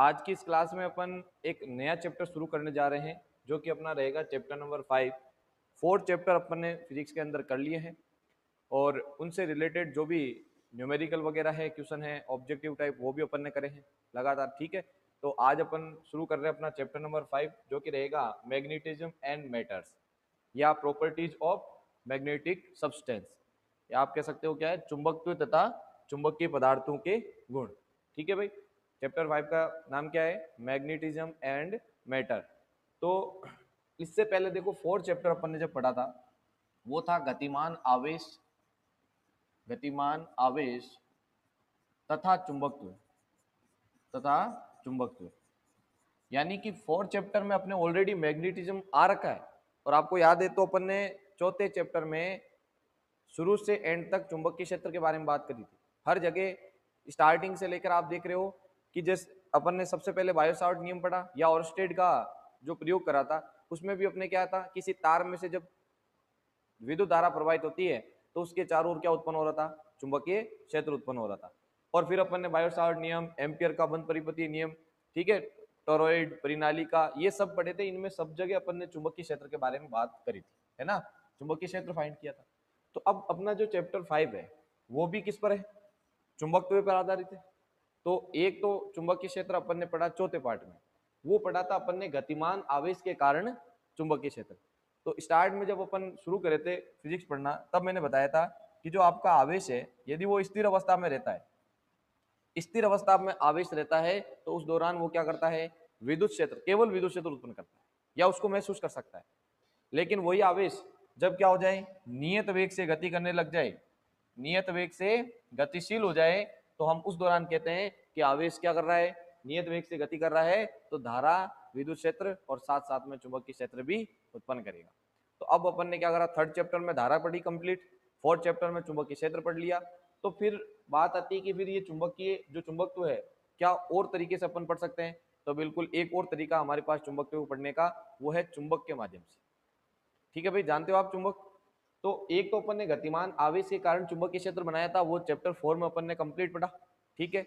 आज की इस क्लास में अपन एक नया चैप्टर शुरू करने जा रहे हैं जो कि अपना रहेगा चैप्टर नंबर 5। 4 चैप्टर अपन ने फिजिक्स के अंदर कर लिए हैं और उनसे रिलेटेड जो भी न्यूमेरिकल वगैरह है, क्वेश्चन है, ऑब्जेक्टिव टाइप, वो भी अपन ने करे हैं लगातार। ठीक है, तो आज अपन शुरू कर रहे हैं अपना चैप्टर नंबर 5 जो कि रहेगा मैग्नेटिज्म एंड मैटर्स या प्रॉपर्टीज ऑफ मैग्नेटिक सब्सटेंस, या आप कह सकते हो क्या है, चुंबकत्व तथा चुंबकीय पदार्थों के गुण। ठीक है भाई, चैप्टर 5 का नाम क्या है? Magnetism and matter. तो इससे पहले देखो 4 चैप्टर अपन ने जब पढ़ा था वो था गतिमान आवेश तथा चुंबकत्व। यानी कि 4 चैप्टर में अपने ऑलरेडी मैग्नेटिज्म आ रखा है। और आपको याद है तो अपन ने चौथे चैप्टर में शुरू से एंड तक चुंबकीय क्षेत्र के बारे में बात करी थी। हर जगह स्टार्टिंग से लेकर आप देख रहे हो कि जैसे अपन ने सबसे पहले बायो सावर्ट नियम पढ़ा या ओरस्टेड का जो प्रयोग करा था, उसमें भी अपने क्या था, किसी तार में से जब विद्युत धारा प्रवाहित होती है तो उसके चारों ओर क्या उत्पन्न हो रहा था? चुंबकीय क्षेत्र उत्पन्न हो रहा था। और फिर अपन ने बायो सावर्ट नियम, एम्पियर का बंद परिपथीय नियम, ठीक है, टोरॉइड परिणाली का, ये सब पढ़े थे। इनमें सब जगह अपन ने चुंबकीय क्षेत्र के बारे में बात करी थी, है ना, चुंबकीय क्षेत्र फाइंड किया था। तो अब अपना जो चैप्टर 5 है वो भी किस पर है? चुंबकत्व पर आधारित है। तो एक तो चुंबकीय क्षेत्र अपन ने पढ़ा चौथे पार्ट में, वो पढ़ा था अपन ने गतिमान आवेश के कारण चुंबकीय क्षेत्र। तो स्टार्ट में जब अपन शुरू करे थे फिजिक्स पढ़ना, तब मैंने बताया था कि जो आपका आवेश है यदि वो स्थिर अवस्था में रहता है, स्थिर अवस्था में आवेश रहता है, तो उस दौरान वो क्या करता है? विद्युत क्षेत्र, केवल विद्युत क्षेत्र उत्पन्न करता है या उसको महसूस कर सकता है। लेकिन वही आवेश जब क्या हो जाए, नियत वेग से गति करने लग जाए, नियत वेग से गतिशील हो जाए, तो हम उस दौरान कहते हैं कि आवेश क्या कर रहा है? नियत वेग से गति कर रहा है। तो धारा, विद्युत क्षेत्र और साथ साथ में चुंबकीय क्षेत्र भी उत्पन्न करेगा। तो अब अपन ने क्या करा, थर्ड चैप्टर में धारा पढ़ी कंप्लीट, फोर्थ चैप्टर में चुंबकीय क्षेत्र पढ़ लिया। तो फिर बात आती है कि फिर ये चुंबकीय जो चुंबकत्व है क्या और तरीके से अपन पढ़ सकते हैं? तो बिल्कुल एक और तरीका हमारे पास चुंबकत्व को पढ़ने का, वो है चुंबक के माध्यम से। ठीक है भाई, जानते हो आप चुंबक? तो एक तो अपन ने गतिमान आवेश के कारण चुंबकीय क्षेत्र बनाया था, वो चैप्टर 4 में अपन ने कंप्लीट पढ़ा। ठीक है,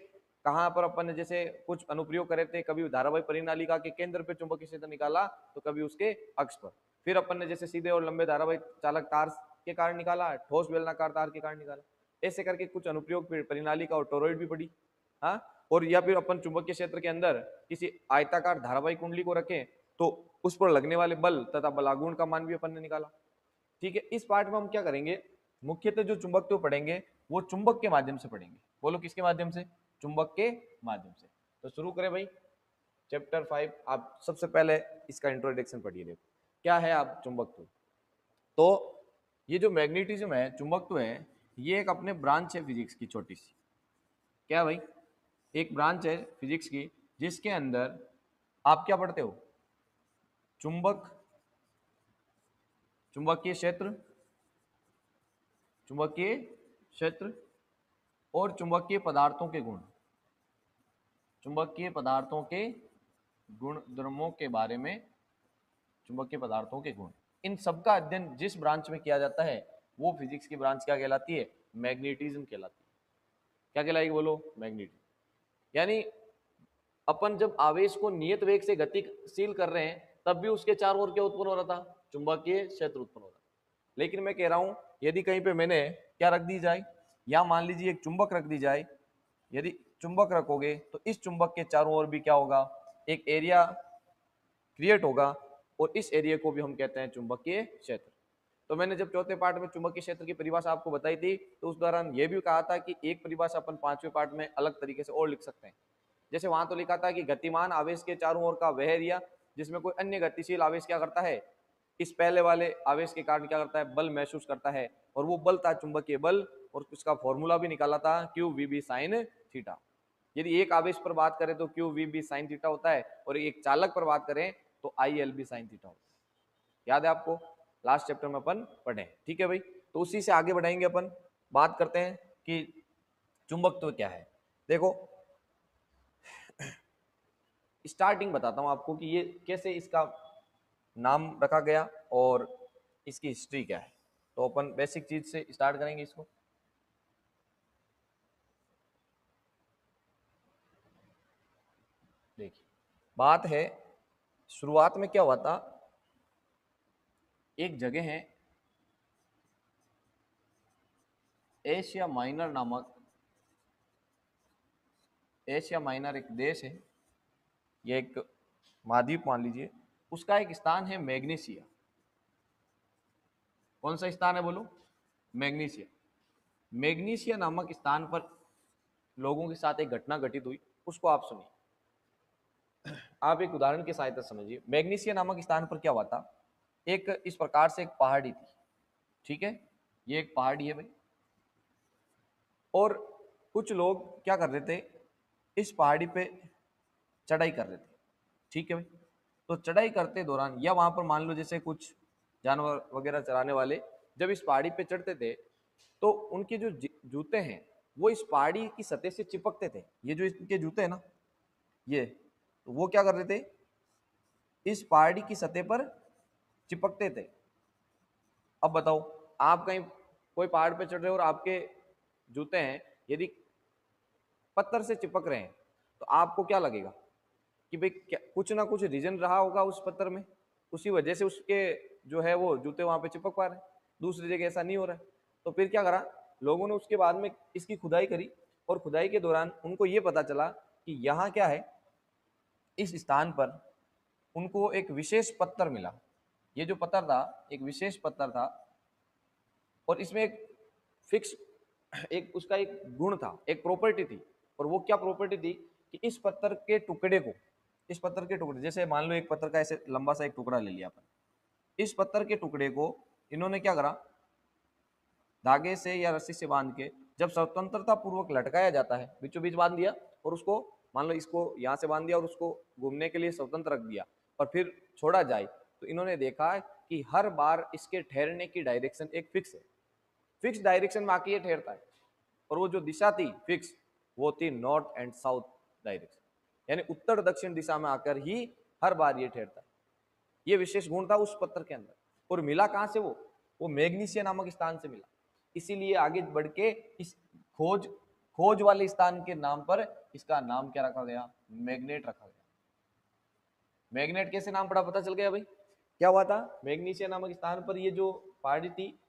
कहां पर अपन ने जैसे कुछ अनुप्रयोग करे थे, कभी धारावाही परिनालिका के केंद्र पे चुंबकीय क्षेत्र निकाला, तो कभी उसके अक्ष पर। फिर अपन ने जैसे सीधे और लंबे धारावाही चालक तार के कारण निकाला, ठोस बेलनाकार तार के कारण निकाला। ऐसे करके कुछ अनुप्रयोग परिनालिका और टोरॉइड भी पढ़ी। हाँ, और या फिर अपन चुंबकीय क्षेत्र के अंदर किसी आयताकार धारावाही कुंडली को रखें तो उस पर लगने वाले बल तथा बलागुण का मान भी अपन ने निकाला। ठीक है, इस पार्ट में हम क्या करेंगे, मुख्यतः जो चुंबकत्व पढ़ेंगे वो चुंबक के माध्यम से पढ़ेंगे। बोलो किसके माध्यम से? चुंबक के माध्यम से। तो शुरू करें भाई चैप्टर 5। आप सबसे पहले इसका इंट्रोडक्शन पढ़िए। देखो क्या है आप चुंबकत्व। तो ये जो मैग्नेटिज्म है, चुंबकत्व है, ये एक अपने ब्रांच है फिजिक्स की छोटी सी। क्या भाई? एक ब्रांच है फिजिक्स की जिसके अंदर आप क्या पढ़ते हो? चुंबक, चुंबकीय क्षेत्र, चुंबकीय क्षेत्र और चुंबकीय पदार्थों के गुण, चुंबकीय पदार्थों के गुण धर्मों के बारे में, चुंबकीय पदार्थों के गुण, इन सब का अध्ययन जिस ब्रांच में किया जाता है वो फिजिक्स की ब्रांच क्या कहलाती है? मैग्नेटिज्म कहलाती है। क्या कहलाएगी? बोलो, मैग्नेटिज्म। यानी अपन जब आवेश को नियत वेग से गतिशील कर रहे हैं तब भी उसके चारों ओर क्या उत्पन्न हो रहा था? चुंबकीय क्षेत्र उत्पन्न हो रहा था। लेकिन मैं कह रहा हूं यदि कहीं पे मैंने क्या रख दी जाए, या मान लीजिए एक चुंबक रख दी जाए, यदि चुंबक रखोगे तो इस चुंबक के चारों ओर भी क्या होगा? एक एरिया क्रिएट होगा और इस एरिया को भी हम कहते हैं चुंबकीय क्षेत्र। तो मैंने जब चौथे पार्ट में चुंबकीय क्षेत्र की परिभाषा आपको बताई थी तो उस दौरान यह भी कहा था कि एक परिभाषा अपन 5वें पार्ट में अलग तरीके से और लिख सकते हैं। जैसे वहां तो लिखा था कि गतिमान आवेश के चारों ओर का वह एरिया जिसमें कोई अन्य गतिशील आवेश क्या करता है, इस पहले वाले आवेश के कारण क्या करता है? बल महसूस करता है। और वो बल था चुंबकीय बल, और उसका फॉर्मूला भी निकाला था q v B sine theta. यदि एक आवेश पर बात करें तो q v B sine theta होता है, और एक चालक पर बात करें तो I L B sine theta होता है। याद है आपको? लास्ट चैप्टर में अपन पढ़े। ठीक है भाई, तो उसी से आगे बढ़ाएंगे अपन। बात करते हैं कि चुंबकत्व क्या है। देखो स्टार्टिंग बताता हूं आपको कि ये कैसे इसका नाम रखा गया और इसकी हिस्ट्री क्या है। तो अपन बेसिक चीज से स्टार्ट करेंगे इसको। देखिए बात है, शुरुआत में क्या हुआ था, एक जगह है एशिया माइनर नामक, एशिया माइनर एक देश है, ये एक महाद्वीप मान लीजिए, उसका एक स्थान है मैग्नीसिया। कौन सा स्थान है बोलो? मैग्नीसिया। मैग्नीसिया नामक स्थान पर लोगों के साथ एक घटना घटित हुई, उसको आप सुनिए। आप एक उदाहरण की सहायता समझिए। मैग्नीसिया नामक स्थान पर क्या हुआ था, एक इस प्रकार से एक पहाड़ी थी, ठीक है, ये एक पहाड़ी है भाई, और कुछ लोग क्या कर रहे थे, इस पहाड़ी पे चढ़ाई कर रहे थे, ठीक है भाई। तो चढ़ाई करते दौरान या वहां पर मान लो जैसे कुछ जानवर वगैरह चराने वाले जब इस पहाड़ी पे चढ़ते थे तो उनके जो जूते हैं वो इस पहाड़ी की सतह से चिपकते थे। ये जो इनके जूते हैं ना, ये तो वो क्या कर रहे थे, इस पहाड़ी की सतह पर चिपकते थे। अब बताओ, आप कहीं कोई पहाड़ पे चढ़ रहे हो और आपके जूते हैं यदि पत्थर से चिपक रहे हैं तो आपको क्या लगेगा कि भाई कुछ ना कुछ रीजन रहा होगा उस पत्थर में, उसी वजह से उसके जो है वो जूते वहां पे चिपक पा रहे हैं, दूसरी जगह ऐसा नहीं हो रहा है। तो फिर क्या करा लोगों ने, उसके बाद में इसकी खुदाई करी और खुदाई के दौरान उनको ये पता चला कि यहाँ क्या है, इस स्थान पर उनको एक विशेष पत्थर मिला। ये जो पत्थर था एक विशेष पत्थर था और इसमें एक फिक्स, एक उसका एक गुण था, एक प्रॉपर्टी थी। और वो क्या प्रॉपर्टी थी कि इस पत्थर के टुकड़े को, इस पत्थर के टुकड़े, जैसे मान लो एक पत्थर का ऐसे लंबा सा एक टुकड़ा ले लिया अपन, इस पत्थर के टुकड़े को इन्होंने क्या करा, धागे से या रस्सी से बांध के जब स्वतंत्रता पूर्वक लटकाया जाता है, बीचों बीच बांध दिया और उसको मान लो इसको यहाँ से बांध दिया और उसको घूमने के लिए स्वतंत्र रख दिया और फिर छोड़ा जाए, तो इन्होंने देखा कि हर बार इसके ठहरने की डायरेक्शन एक फिक्स है, फिक्स डायरेक्शन में आके ये ठहरता है। और वो जो दिशा थी फिक्स, वो थी नॉर्थ एंड साउथ डायरेक्शन, यानी उत्तर दक्षिण दिशा में आकर ही हर बार ये ठहरता है। ये विशेष गुण था उस पत्थर के अंदर। और मिला कहां से वो मैग्नीसिया नामक स्थान से मिला। इसीलिए आगे बढ़ के इस खोज खोज वाले स्थान के नाम पर इसका नाम क्या रखा गया, मैग्नेट रखा गया। मैग्नेट कैसे नाम पड़ा पता चल गया भाई। क्या हुआ था, मैग्नीसिया नामक स्थान पर ये जो पहाड़ी थी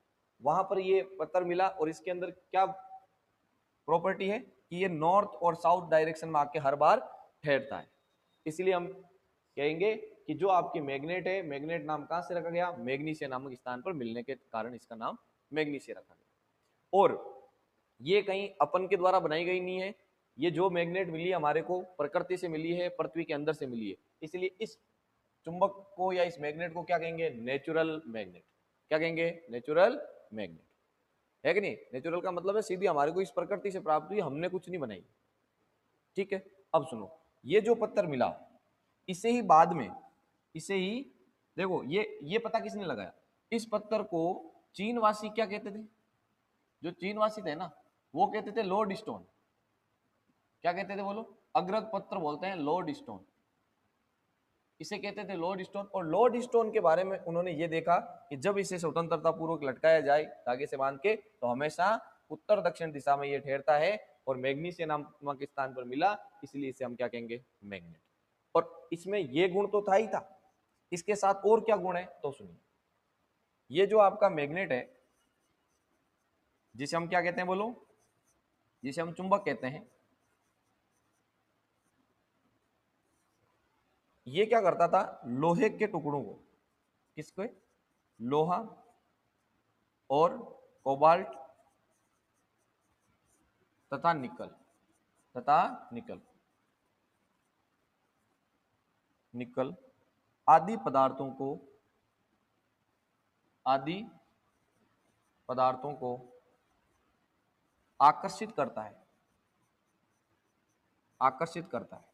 वहां पर ये पत्थर मिला और इसके अंदर क्या प्रॉपर्टी है कि ये नॉर्थ और साउथ डायरेक्शन में आके हर बार ठहरता है। इसलिए हम कहेंगे कि जो आपकी मैग्नेट है, मैग्नेट नाम कहां से रखा गया, मैग्नीसिया नामक स्थान पर मिलने के कारण इसका नाम मैग्नीसिया रखा गया। और ये कहीं अपन के द्वारा बनाई गई नहीं है, ये जो मैग्नेट मिली हमारे को प्रकृति से मिली है, पृथ्वी के अंदर से मिली है। इसलिए इस चुंबक को या इस मैग्नेट को क्या कहेंगे, नेचुरल मैग्नेट। क्या कहेंगे, नेचुरल मैग्नेट, है कि नहीं। नेचुरल का मतलब है सीधी हमारे को इस प्रकृति से प्राप्त हुई, हमने कुछ नहीं बनाई, ठीक है। अब सुनो, ये जो पत्थर मिला इसे ही बाद में, इसे ही देखो, ये पता किसने लगाया, इस पत्थर को चीनवासी क्या कहते थे, जो चीनवासी थे ना वो कहते थे लॉर्ड स्टोन। क्या कहते थे बोलो, अग्रत पत्थर बोलते हैं लॉर्ड स्टोन, इसे कहते थे लॉर्ड स्टोन। और लॉर्ड स्टोन के बारे में उन्होंने ये देखा कि जब इसे स्वतंत्रता पूर्वक लटकाया जाए धागे से बांध के तो हमेशा उत्तर दक्षिण दिशा में ये ठहरता है। और मैग्नीसिया नामक स्थान पर मिला, इसलिए इसे हम क्या कहेंगे, मैग्नेट। और इसमें ये गुण तो था ही था, इसके साथ और क्या गुण है तो सुनिए। ये जो आपका मैग्नेट है जिसे हम क्या कहते हैं बोलो, जिसे हम चुंबक कहते हैं, ये क्या करता था, लोहे के टुकड़ों को, किसको, लोहा और कोबाल्ट तथा निकल, तथा निकल निकल आदि पदार्थों को, आदि पदार्थों को आकर्षित करता है, आकर्षित करता है।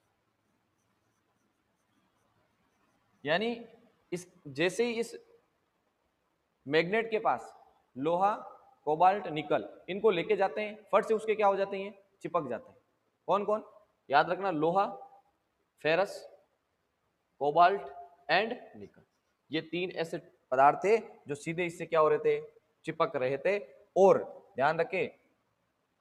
यानी इस जैसे ही इस मैग्नेट के पास लोहा कोबाल्ट निकल इनको लेके जाते हैं, फट से उसके क्या हो जाते हैं, चिपक जाते हैं। कौन कौन, याद रखना, लोहा, फेरस, कोबाल्ट एंड निकल, ये तीन ऐसे पदार्थ थे जो सीधे इससे क्या हो रहे थे, चिपक रहे थे। और ध्यान रखें,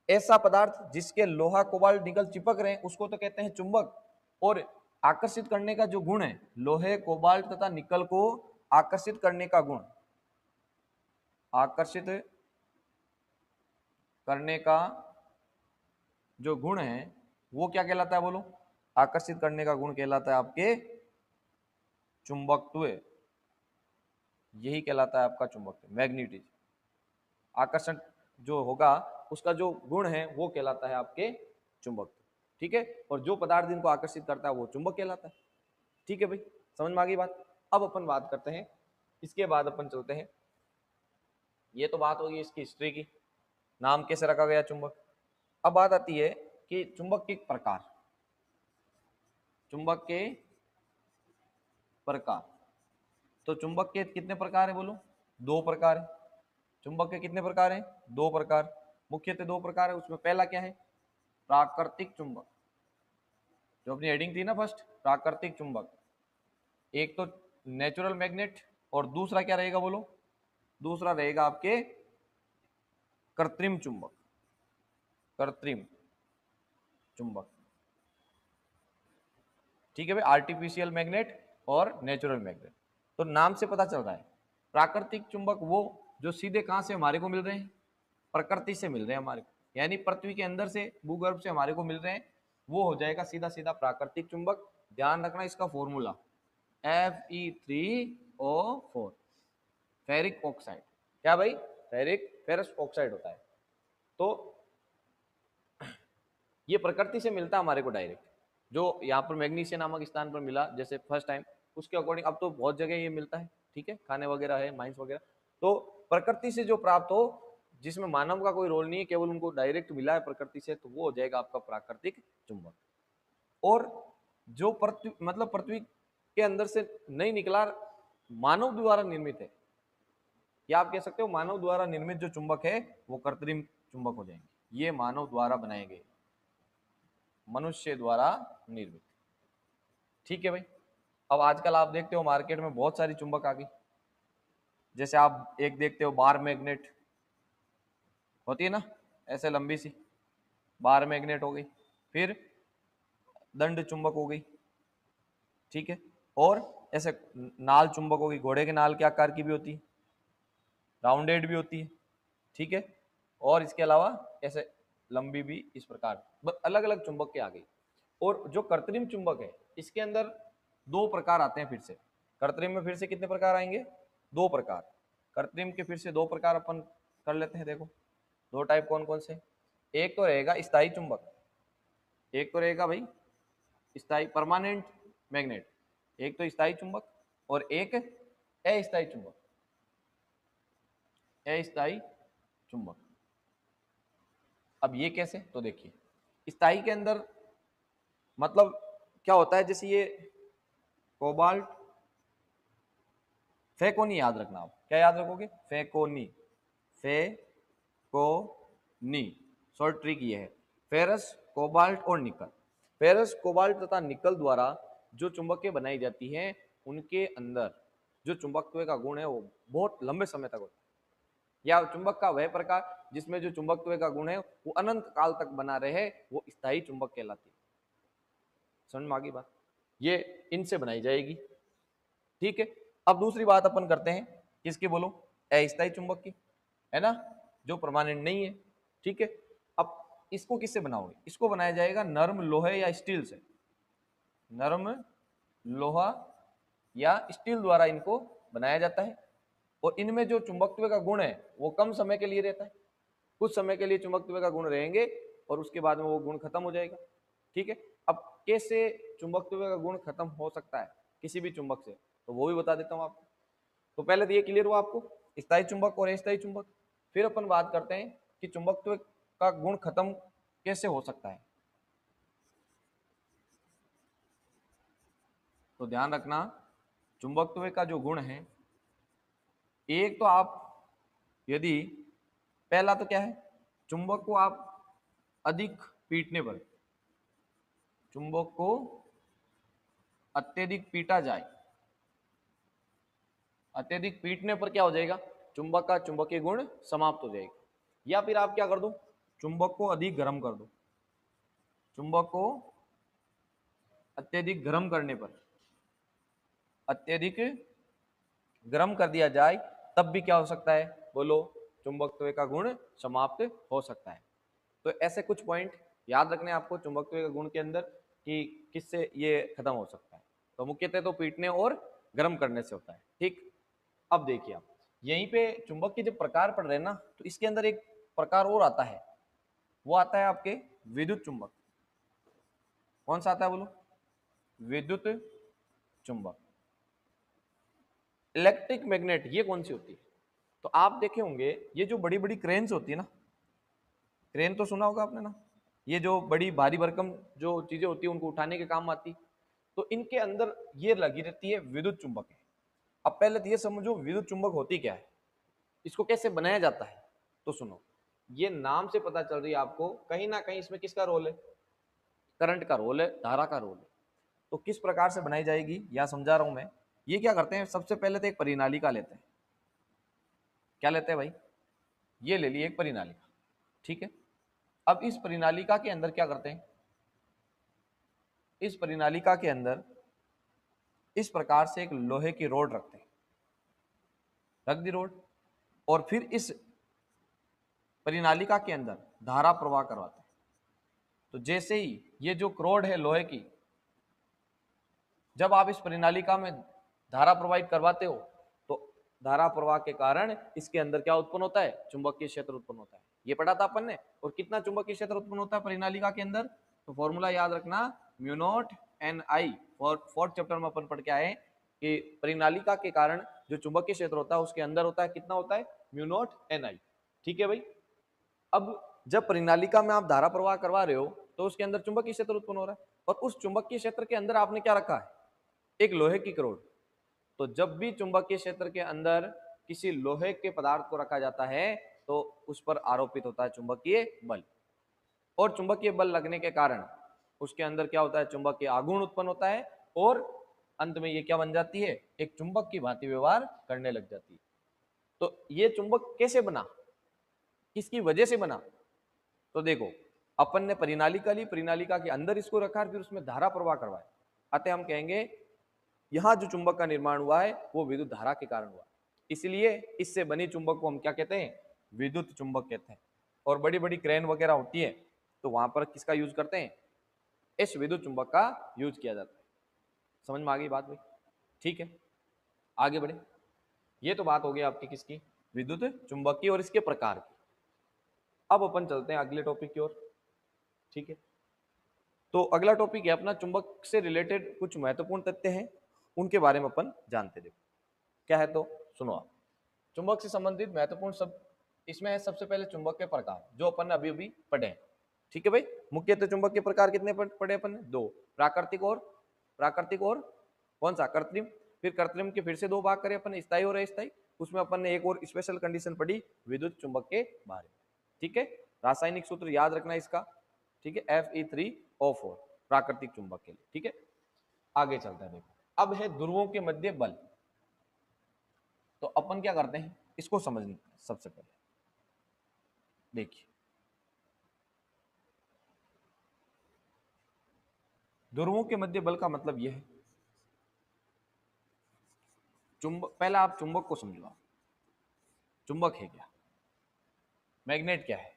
ऐसा पदार्थ जिसके लोहा कोबाल्ट निकल चिपक रहे हैं उसको तो कहते हैं चुंबक, और आकर्षित करने का जो गुण है, लोहे, कोबाल्ट तथा निकल को आकर्षित करने का गुण, आकर्षित करने का जो गुण है वो क्या कहलाता है, बोलो? आकर्षित करने का गुण कहलाता है आपके चुंबकत्व। यही कहलाता है आपका चुंबकत्व, मैग्नेटिज्म। आकर्षण जो होगा उसका जो गुण है वो कहलाता है आपके चुंबकत्व, ठीक है। और जो पदार्थ इनको आकर्षित करता है वो चुंबक कहलाता है, ठीक है भाई, समझ में आ गई बात। अब अपन बात करते हैं, इसके बाद अपन चलते हैं, ये तो बात होगी इसकी हिस्ट्री की, नाम कैसे रखा गया चुंबक। अब बात आती है कि चुंबक के प्रकार, चुंबक के प्रकार। तो चुंबक के कितने प्रकार है, बोलो? 2 प्रकार है। चुंबक के कितने प्रकार हैं? 2 प्रकार, मुख्यतः 2 प्रकार है। उसमें पहला क्या है? प्राकृतिक चुंबक, जो अपनी हेडिंग थी ना फर्स्ट, प्राकृतिक चुंबक। एक तो नेचुरल मैग्नेट, और दूसरा क्या रहेगा, बोलो? दूसरा रहेगा आपके कृत्रिम चुंबक, कृत्रिम चुंबक, ठीक है भाई, आर्टिफिशियल मैग्नेट और नेचुरल मैग्नेट। तो नाम से पता चल रहा है, प्राकृतिक चुंबक वो जो सीधे कहां से हमारे को मिल रहे हैं? प्रकृति से मिल रहे हैं हमारे को, यानी पृथ्वी के अंदर से, भूगर्भ से हमारे को मिल रहे हैं, वो हो जाएगा सीधा सीधा प्राकृतिक चुंबक। ध्यान रखना इसका फॉर्मूला, Fe3O4, फेरिक ऑक्साइड। क्या भाई? फेरस ऑक्साइड होता है। तो ये प्रकृति से मिलता है हमारे को डायरेक्ट, जो यहाँ पर मैग्नीशियम नामक स्थान पर मिला जैसे फर्स्ट टाइम, उसके अकॉर्डिंग अब तो बहुत जगह ये मिलता है, ठीक है, खाने वगैरह है, माइंस वगैरह। तो प्रकृति से जो प्राप्त हो, जिसमें मानव का कोई रोल नहीं है, केवल उनको डायरेक्ट मिला है प्रकृति से, तो वो हो जाएगा आपका प्राकृतिक चुंबक। और जो पृथ्वी, मतलब पृथ्वी के अंदर से नहीं निकला, मानव द्वारा निर्मित है, या आप कह सकते हो मानव द्वारा निर्मित जो चुंबक है वो कृत्रिम चुंबक हो जाएंगे। ये मानव द्वारा बनाए गए, मनुष्य द्वारा निर्मित, ठीक है भाई। अब आजकल आप देखते हो मार्केट में बहुत सारी चुंबक आ गई, जैसे आप एक देखते हो बार मैग्नेट होती है ना, ऐसे लंबी सी बार मैग्नेट हो गई, फिर दंड चुंबक हो गई, ठीक है, और ऐसे नाल चुंबक हो गई, घोड़े के नाल के आकार की भी होती है, राउंडेड भी होती है, ठीक है, और इसके अलावा ऐसे लंबी भी, इस प्रकार अलग अलग चुंबक के आ गई। और जो कृत्रिम चुंबक है, इसके अंदर 2 प्रकार आते हैं फिर से। कृत्रिम में फिर से कितने प्रकार आएंगे? 2 प्रकार। कृत्रिम के फिर से 2 प्रकार अपन कर लेते हैं, देखो 2 टाइप कौन कौन से? एक तो रहेगा स्थायी चुंबक, एक तो रहेगा भाई स्थायी परमानेंट मैग्नेट, एक तो स्थायी चुंबक और एक अस्थायी चुंबक, अस्थायी चुंबक। अब ये कैसे? तो देखिए, स्थायी के अंदर मतलब क्या होता है, जैसे ये कोबाल्ट, फेकोनी याद रखना, आप क्या याद रखोगे? फेकोनी, फेकोनी, शॉर्ट ट्रिक ये है। फेरस, कोबाल्ट और निकल। फेरस, कोबाल्ट तथा निकल द्वारा जो चुंबकें बनाई जाती हैं, उनके अंदर जो चुंबकत्व का गुण है वो बहुत लंबे समय तक होता है, या चुंबक का वह प्रकार जिसमें जो चुंबकत्व का गुण है वो अनंत काल तक बना रहे, वो स्थायी चुंबक कहलाती है। समझ में आ गई बात? ये इनसे बनाई जाएगी, ठीक है। अब दूसरी बात अपन करते हैं किसकी, बोलो? अस्थायी चुंबक की, है ना, जो परमानेंट नहीं है, ठीक है। अब इसको किससे बनाओगे? इसको बनाया जाएगा नरम लोहे या स्टील से, नरम लोहा या स्टील द्वारा इनको बनाया जाता है। और इनमें जो चुंबकत्व का गुण है वो कम समय के लिए रहता है, कुछ समय के लिए चुंबकत्व का गुण रहेंगे और उसके बाद में वो गुण खत्म हो जाएगा, ठीक है। अब कैसे चुंबकत्व का गुण खत्म हो सकता है किसी भी चुंबक से, तो वो भी बता देता हूं आपको। तो पहले तो ये क्लियर हुआ आपको, स्थायी चुंबक और अस्थायी चुंबक। फिर अपन बात करते हैं कि चुंबकत्व का गुण खत्म कैसे हो सकता है। तो ध्यान रखना, चुंबकत्व का जो गुण है, एक तो आप यदि, पहला तो क्या है, चुंबक को आप अधिक पीटने पर, चुंबक को अत्यधिक पीटा जाए, अत्यधिक पीटने पर क्या हो जाएगा? चुंबक का चुंबकीय गुण समाप्त हो जाएगा। या फिर आप क्या कर दो, चुंबक को अधिक गर्म कर दो, चुंबक को अत्यधिक गर्म करने पर, अत्यधिक गर्म कर दिया जाए तब भी क्या हो सकता है, बोलो, चुंबकत्व का गुण समाप्त हो सकता है। तो ऐसे कुछ पॉइंट याद रखने आपको चुंबकत्व के गुण के अंदर कि किससे ये खत्म हो सकता है। तो मुख्यतः तो पीटने और गर्म करने से होता है। ठीक, अब देखिए आप यहीं पे चुंबक के जब प्रकार पढ़ रहे हैं ना, तो इसके अंदर एक प्रकार और आता है, वो आता है आपके विद्युत चुंबक। कौन सा आता है बोलो, विद्युत चुंबक। इलेक्ट्रिक मैग्नेट ये कौन सी होती है, तो आप देखे होंगे ये जो बड़ी बड़ी क्रेन्स होती है ना, क्रेन तो सुना होगा आपने ना, ये जो बड़ी भारी भरकम जो चीजें होती है उनको उठाने के काम आती, तो इनके अंदर ये लगी रहती है विद्युत चुंबक है। अब पहले तो ये समझो विद्युत चुंबक होती क्या है, इसको कैसे बनाया जाता है। तो सुनो, ये नाम से पता चल रही है आपको कहीं ना कहीं इसमें किसका रोल है, करंट का रोल है, धारा का रोल है। तो किस प्रकार से बनाई जाएगी यह समझा रहा हूं मैं। ये क्या करते हैं, सबसे पहले तो एक परिनालिका लेते हैं। क्या लेते हैं भाई, ये ले ली एक परिनालिका, ठीक है। अब इस परिनालिका के अंदर क्या करते हैं, इस परिनालिका के अंदर इस प्रकार से एक लोहे की रोड रखते हैं, रख दी रोड, और फिर इस परिनालिका के अंदर धारा प्रवाह करवाते हैं। तो जैसे ही ये जो रोड है लोहे की, जब आप इस परिनालिका में धारा प्रवाहित करवाते हो तो धारा प्रवाह के कारण इसके अंदर क्या उत्पन्न होता है, चुंबकीय क्षेत्र उत्पन्न होता है। ये पढ़ा था अपन ने। और कितना चुंबकीय क्षेत्र उत्पन्न होता है परिनालिका के अंदर, तो फॉर्मूला याद रखना, mu not an I. Fourth chapter में अपन पढ़ के आए कि परिनालिका के कारण जो चुंबकीय क्षेत्र होता है उसके अंदर होता है, कितना होता है, म्यू नॉट एन आई। ठीक है भाई। अब जब परिनालिका में आप धारा प्रवाह करवा रहे हो तो उसके अंदर चुंबकीय क्षेत्र उत्पन्न हो रहा है, और उस चुंबकीय क्षेत्र के अंदर आपने क्या रखा है, एक लोहे की करोड़। तो जब भी चुंबकीय क्षेत्र के अंदर किसी लोहे के पदार्थ को रखा जाता है तो उस पर आरोपित होता है चुंबकीय बल, और चुंबकीय बल लगने के कारण उसके अंदर क्या होता है, चुंबकीय आघूर्ण उत्पन्न होता है, और अंत में ये क्या बन जाती है, एक चुंबक की भांति व्यवहार करने लग जाती है। तो ये चुंबक कैसे बना, किसकी वजह से बना, तो देखो अपन ने परिनालिका ली, परिनालिका के अंदर इसको रखा, फिर उसमें धारा प्रवाह करवाया, अतः हम कहेंगे यहां जो चुंबक का निर्माण हुआ है वो विद्युत धारा के कारण हुआ, इसलिए इससे बनी चुंबक को हम क्या कहते हैं, विद्युत चुंबक कहते हैं। और बड़ी बड़ी क्रेन वगैरह होती है तो वहां पर किसका यूज करते हैं, इस विद्युत चुंबक का यूज किया जाता है। समझ में आ गई बात भाई, ठीक है, आगे बढ़े। ये तो बात हो गई आपकी किसकी, विद्युत चुंबक की और इसके प्रकार की। अब अपन चलते हैं अगले टॉपिक की ओर, ठीक है। तो अगला टॉपिक है अपना चुंबक से रिलेटेड कुछ महत्वपूर्ण तथ्य हैं, उनके बारे में अपन जानते। देखो क्या है, तो सुनो आप, चुंबक से संबंधित महत्वपूर्ण सब इसमें है। सबसे पहले चुंबक के प्रकार जो अपन ने अभी अभी पढ़े हैं, ठीक है भाई। मुख्यतः चुंबक के प्रकार कितने पढ़े अपन ने, दो, प्राकृतिक और कौन सा, कृत्रिम। फिर कृत्रिम के फिर से दो भाग करे अपन, स्थायी और अस्थायी। उसमें अपन ने एक और स्पेशल कंडीशन पढ़ी विद्युत चुंबक के बारे में, ठीक है। रासायनिक सूत्र याद रखना इसका, ठीक है, Fe3O4 प्राकृतिक चुंबक के लिए, ठीक है। आगे चलता है, देखो अब है ध्रुवों के मध्य बल। तो अपन क्या करते हैं, इसको समझना सबसे पहले। देखिए ध्रुवों के मध्य बल का मतलब यह है, चुंबक, पहला आप चुंबक को समझो। चुंबक है क्या, मैग्नेट क्या है।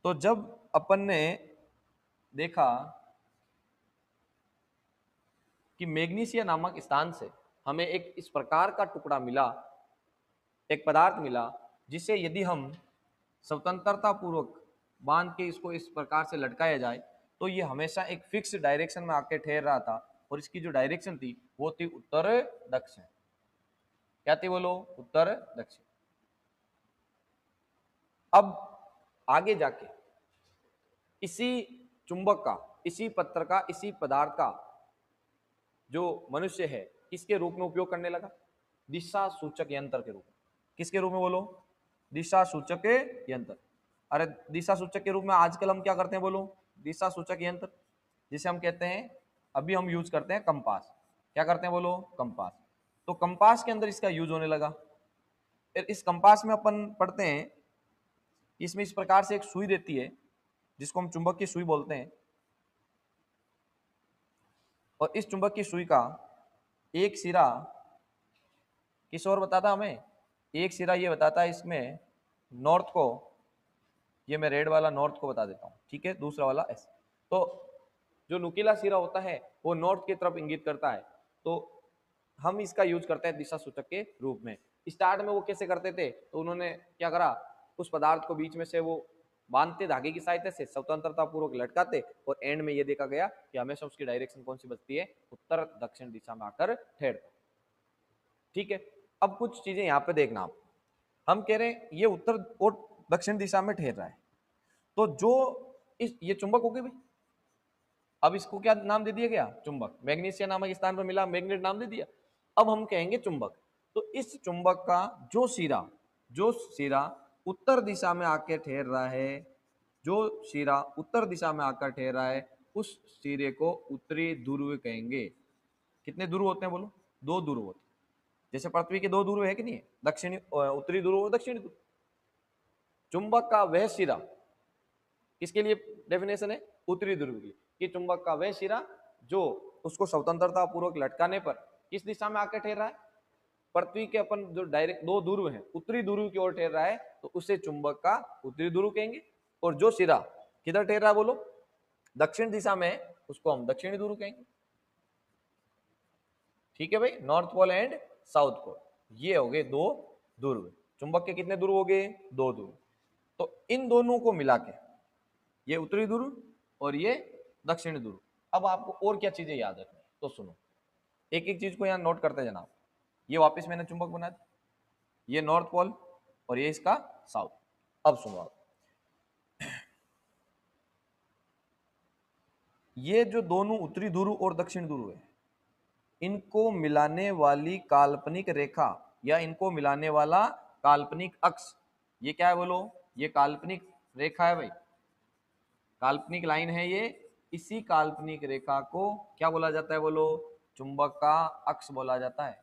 तो जब अपन ने देखा कि मैग्नीशिया नामक स्थान से हमें एक इस प्रकार का टुकड़ा मिला, एक पदार्थ मिला, जिसे यदि हम स्वतंत्रता पूर्वक बांध के इसको इस प्रकार से लटकाया जाए तो ये हमेशा एक फिक्स डायरेक्शन में आके ठहर रहा था, और इसकी जो डायरेक्शन थी वो थी उत्तर दक्षिण। क्या थी बोलो, उत्तर दक्षिण। अब आगे जाके इसी चुंबक का, इसी पत्थर का, इसी पदार्थ का जो मनुष्य है किसके रूप में उपयोग करने लगा, दिशा सूचक यंत्र के रूप में। किसके रूप में बोलो, दिशा सूचक यंत्र। अरे दिशा सूचक के रूप में आजकल हम क्या करते हैं बोलो, दिशा सूचक यंत्र, जिसे हम कहते हैं, अभी हम यूज करते हैं कंपास। क्या करते हैं बोलो, कंपास। तो कंपास के अंदर इसका यूज होने लगा। फिर इस कंपास में अपन पढ़ते हैं, इसमें इस प्रकार से एक सुई देती है जिसको हम चुंबक की सुई बोलते हैं। और इस चुंबक की सुई का एक सिरा किस ओर बताता हमें, एक सिरा ये बताता है इसमें नॉर्थ को, ये मैं रेड वाला नॉर्थ को बता देता हूँ, ठीक है, दूसरा वाला एस। तो जो नुकीला सिरा होता है वो नॉर्थ की तरफ इंगित करता है, तो हम इसका यूज करते हैं दिशा सूचक के रूप में। स्टार्ट में वो कैसे करते थे, तो उन्होंने क्या करा, उस पदार्थ को बीच में से वो बांधते धागे की सहायता से स्वतंत्रता पूर्वक लटकाते, और एंड में ये देखा गया कि हमेशा उसकी डायरेक्शन कौन सी बचती है, उत्तर दक्षिण दिशा में आकर ठहरता। ठीक है, अब कुछ चीजें यहाँ पे देखना आप, हम कह रहे हैं ये उत्तर और दक्षिण दिशा में ठहर रहा है, तो जो ये चुंबक हो गए भाई, अब इसको क्या नाम दे दिया गया, चुंबक, मैग्नीशिया नामक स्थान पर मिला, मैग्नेट नाम दे दिया। अब हम कहेंगे चुंबक, तो इस चुंबक का जो सिरा उत्तर दिशा में आके ठहर रहा है, जो सिरा उत्तर दिशा में आकर ठहर रहा है, उस सिरे को उत्तरी ध्रुव कहेंगे। कितने ध्रुव होते हैं बोलो, 2 ध्रुव होते हैं, जैसे पृथ्वी के 2 ध्रुव है कि नहीं है, दक्षिणी उत्तरी ध्रुव और दक्षिणी ध्रुव। चुंबक का वह सिरा किसके लिए डेफिनेशन है, उत्तरी ध्रुव के लिए, कि चुंबक का वह सिरा जो उसको स्वतंत्रता पूर्वक लटकाने पर किस दिशा में आकर ठहर रहा है, पृथ्वी के अपन जो डायरेक्ट 2 ध्रुव हैं उत्तरी ध्रुव की ओर ठहर रहा है, तो उसे चुंबक का उत्तरी ध्रुव कहेंगे। और जो सिरा किधर ठहर रहा है बोलो, दक्षिण दिशा में, उसको हम दक्षिणी ध्रुव कहेंगे। ठीक है भाई, north pole and south pole, ये हो गए 2 ध्रुव। चुंबक के कितने ध्रुव हो गए, 2 ध्रुव। तो इन दोनों को मिला के ये उत्तरी ध्रुव और ये दक्षिणी ध्रुव। अब आपको और क्या चीजें याद रखनी, तो सुनो, एक एक चीज को यहाँ नोट करते जनाब। ये वापस मैंने चुंबक बना दिया, ये नॉर्थ पोल और ये इसका साउथ। अब सुनो आप, ये जो दोनों उत्तरी ध्रुव और दक्षिण ध्रुव है, इनको मिलाने वाली काल्पनिक रेखा या इनको मिलाने वाला काल्पनिक अक्ष, ये क्या है बोलो, ये काल्पनिक रेखा है भाई, काल्पनिक लाइन है ये। इसी काल्पनिक रेखा को क्या बोला जाता है बोलो, चुंबक का अक्ष बोला जाता है।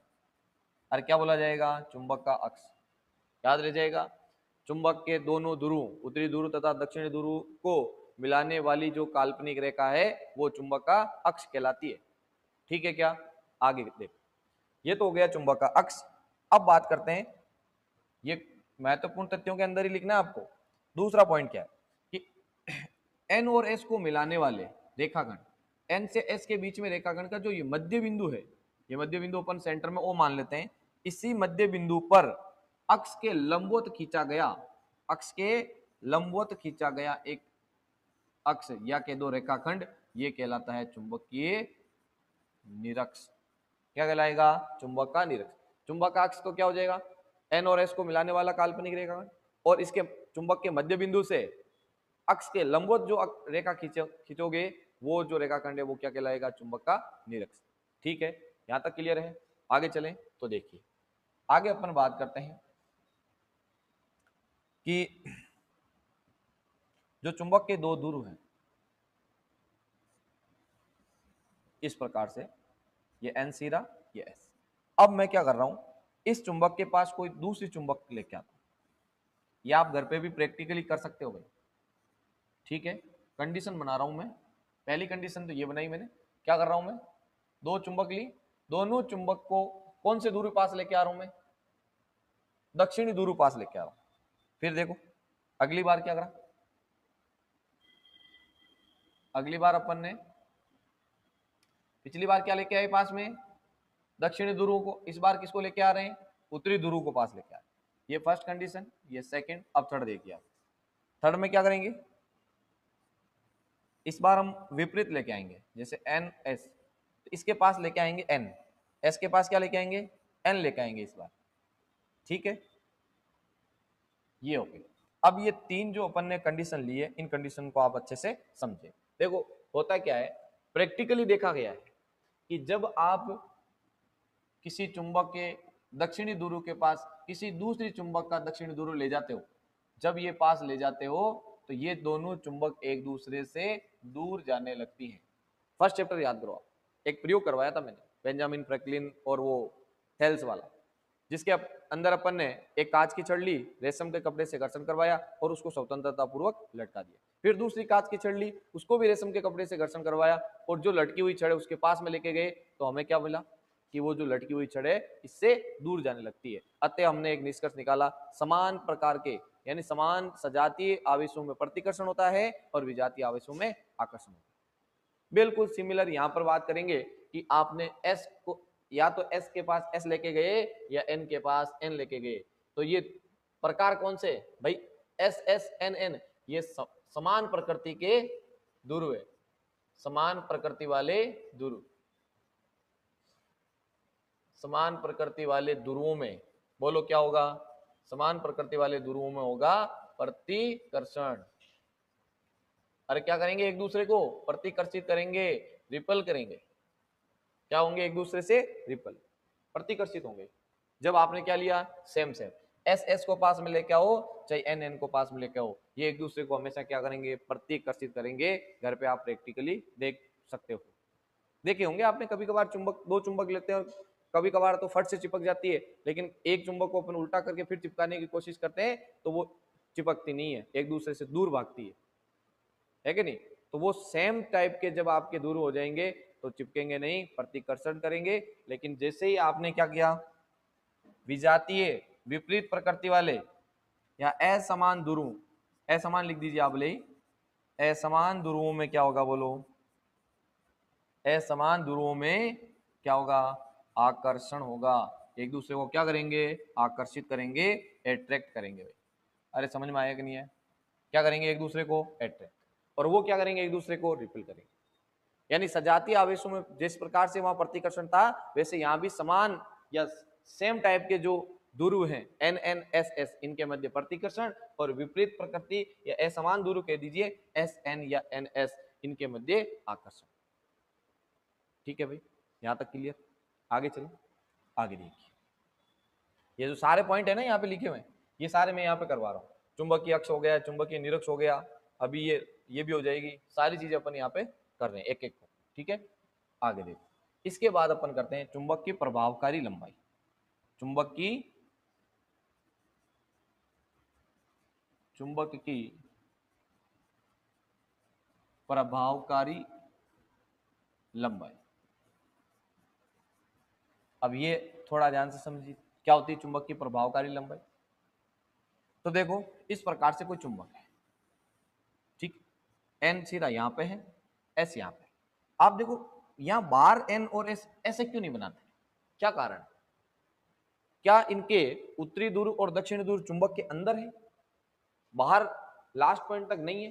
और क्या बोला जाएगा, चुंबक का अक्ष, याद रह जाएगा। चुंबक के दोनों ध्रुव, उत्तरी ध्रुव तथा दक्षिणी ध्रुव को मिलाने वाली जो काल्पनिक रेखा है वो चुंबक का अक्ष कहलाती है। ठीक है क्या, आगे देख, ये तो हो गया चुंबक का अक्ष। अब बात करते हैं, ये महत्वपूर्ण तथ्यों के अंदर ही लिखना है आपको। दूसरा पॉइंट क्या है कि एन और एस को मिलाने वाले रेखाखंड, एन से एस के बीच में रेखाखंड का जो ये मध्य बिंदु है, ये मध्य बिंदु अपन सेंटर में ओ मान लेते हैं, इसी मध्य बिंदु पर अक्ष के लंबवत खींचा गया, अक्ष के लंबवत खींचा गया एक अक्ष या के 2 रेखाखंड, ये कहलाता है चुंबकीय निरक्ष। क्या कहलाएगा, चुंबक का निरक्ष। चुंबक का अक्ष तो क्या हो जाएगा, एन और एस को मिलाने वाला काल्पनिक रेखाखंड, और इसके चुंबक के मध्य बिंदु से अक्ष के लंबवत जो रेखा खींचोगे वो जो रेखाखंड है वो क्या कहलाएगा, चुंबक का निरक्ष। ठीक है, यहां तक क्लियर है। आगे चलें तो देखिए, आगे अपन बात करते हैं कि जो चुंबक के 2 ध्रुव हैं इस प्रकार से, ये एन सिरा, ये एस। अब मैं क्या कर रहा हूं, इस चुंबक के पास कोई दूसरी चुंबक लेके आता हूं, ये आप घर पे भी प्रैक्टिकली कर सकते हो भाई। ठीक है, कंडीशन बना रहा हूं मैं, पहली कंडीशन तो ये बनाई मैंने, क्या कर रहा हूं मैं, 2 चुंबक ली, दोनों चुंबक को कौन से ध्रुव पास लेके आ रहा हूं मैं, दक्षिणी ध्रुव पास लेके आ रहा हूं। फिर देखो अगली बार क्या करा, अगली बार अपन ने पिछली बार क्या लेके आए पास में, दक्षिणी ध्रुव को, इस बार किसको लेके आ रहे हैं, उत्तरी ध्रुव को पास लेके आ रहे हैं। ये फर्स्ट कंडीशन, ये सेकंड। अब थर्ड देखिए आप, थर्ड में क्या करेंगे, इस बार हम विपरीत लेके आएंगे, जैसे एन एस, तो इसके पास लेके आएंगे एन, एस के पास क्या लेके आएंगे, एन लेके आएंगे इस बार। ठीक है, ये हो गई। अब ये 3 जो अपन ने कंडीशन ली है, इन कंडीशन को आप अच्छे से समझे। देखो होता क्या है, प्रैक्टिकली देखा गया है कि जब आप किसी चुंबक के दक्षिणी ध्रुव के पास किसी दूसरी चुंबक का दक्षिणी ध्रुव ले जाते हो, जब ये पास ले जाते हो तो ये दोनों चुंबक एक दूसरे से दूर जाने लगती हैं। फर्स्ट चैप्टर याद करो आप, एक प्रयोग करवाया था मैंने, बेंजामिन फ्रैंकलिन और वो थेल्स वाला, जिसके अंदर अपन ने एक कांच की छड़ी ली, रेशम के कपड़े से घर्षण करवाया और उसको स्वतंत्रता पूर्वक लटका दिया। फिर दूसरी कांच की छड़ ली, उसको भी रेशम के कपड़े से घर्षण करवाया, और जो लटकी हुई छड़ है उसके पास में लेके गए, तो हमें क्या मिला कि वो जो लटकी हुई छड़ है इससे दूर जाने लगती है। अतः हमने एक निष्कर्ष निकाला, समान प्रकार के यानी समान सजातीय आवेशों में प्रतिकर्षण होता है और विजातीय आवेशों में आकर्षण होता है। बिल्कुल सिमिलर यहां पर बात करेंगे कि आपने एस को या तो एस के पास एस लेके गए या एन के पास एन लेके गए, तो ये प्रकार कौन से भाई, एस एस एन एन, ये समान प्रकृति के ध्रुव है, समान प्रकृति वाले ध्रुव, समान प्रकृति वाले ध्रुवों में बोलो क्या होगा, समान प्रकृति वाले ध्रुवों में होगा प्रतिकर्षण। अरे क्या करेंगे, एक दूसरे को प्रतिकर्षित करेंगे, रिपल करेंगे, क्या होंगे एक दूसरे से रिपल, प्रतिकर्षित होंगे। जब आपने क्या लिया, सेम सेम, एस एस को पास में लेके आओ चाहे एन एन को पास में लेके आओ, ये एक दूसरे को हमेशा क्या करेंगे, प्रतिकर्षित करेंगे। घर पे आप प्रैक्टिकली देख सकते हो, देखे होंगे आपने कभी कभार चुंबक, दो चुंबक लेते हैं, कभी कभार तो फट से चिपक जाती है, लेकिन एक चुंबक को अपन उल्टा करके फिर चिपकाने की कोशिश करते हैं तो वो चिपकती नहीं है, एक दूसरे से दूर भागती है कि नहीं। तो वो सेम टाइप के जब आपके दूर हो जाएंगे तो चिपकेंगे नहीं, प्रतिकर्षण करेंगे। लेकिन जैसे ही आपने क्या किया, विजातीय विपरीत प्रकृति वाले या असमान ध्रुव, असमान लिख दीजिए आप ले, असमान ध्रुवों में क्या होगा बोलो, असमान ध्रुवों में क्या होगा, आकर्षण होगा। एक दूसरे को क्या करेंगे, आकर्षित करेंगे, अट्रैक्ट करेंगे। भाई अरे समझ में आया कि नहीं है, क्या करेंगे एक दूसरे को अट्रैक्ट, और वो क्या करेंगे एक दूसरे को रिपल करेंगे। यानी सजातीय आवेशों में जिस प्रकार से वहां प्रतिकर्षण था, वैसे यहां भी समान या सेम टाइप के जो ध्रुव हैं एन एन एस एस, इनके मध्य प्रतिकर्षण, और विपरीत प्रकृति या असमान ध्रुव कह दीजिए एस एन या एन एस, इनके मध्य आकर्षण। ठीक है भाई, यहां तक क्लियर। आगे चलो, आगे देखिए, ये जो सारे पॉइंट है ना यहाँ पे लिखे हुए, ये सारे मैं यहाँ पे करवा रहा हूँ। चुंबकीय अक्ष हो गया, चुंबकीय निरक्ष हो गया, अभी ये भी हो जाएगी, सारी चीजें अपन यहाँ पे कर रहे हैं एक एक को। ठीक है, आगे देखो, इसके बाद अपन करते हैं चुंबक की प्रभावकारी लंबाई। चुंबक की प्रभावकारी लंबाई। अब ये थोड़ा ध्यान से समझिए, क्या होती है चुंबक की प्रभावकारी लंबाई। तो देखो इस प्रकार से कोई चुंबक है, ठीक, एन सीधा यहाँ पे है, एस यहाँ पे, आप देखो यहाँ बार एन और एस ऐसे क्यों नहीं बनाते, क्या कारण, क्या इनके उत्तरी ध्रुव और दक्षिणी ध्रुव चुंबक के अंदर है, बाहर लास्ट पॉइंट तक नहीं है।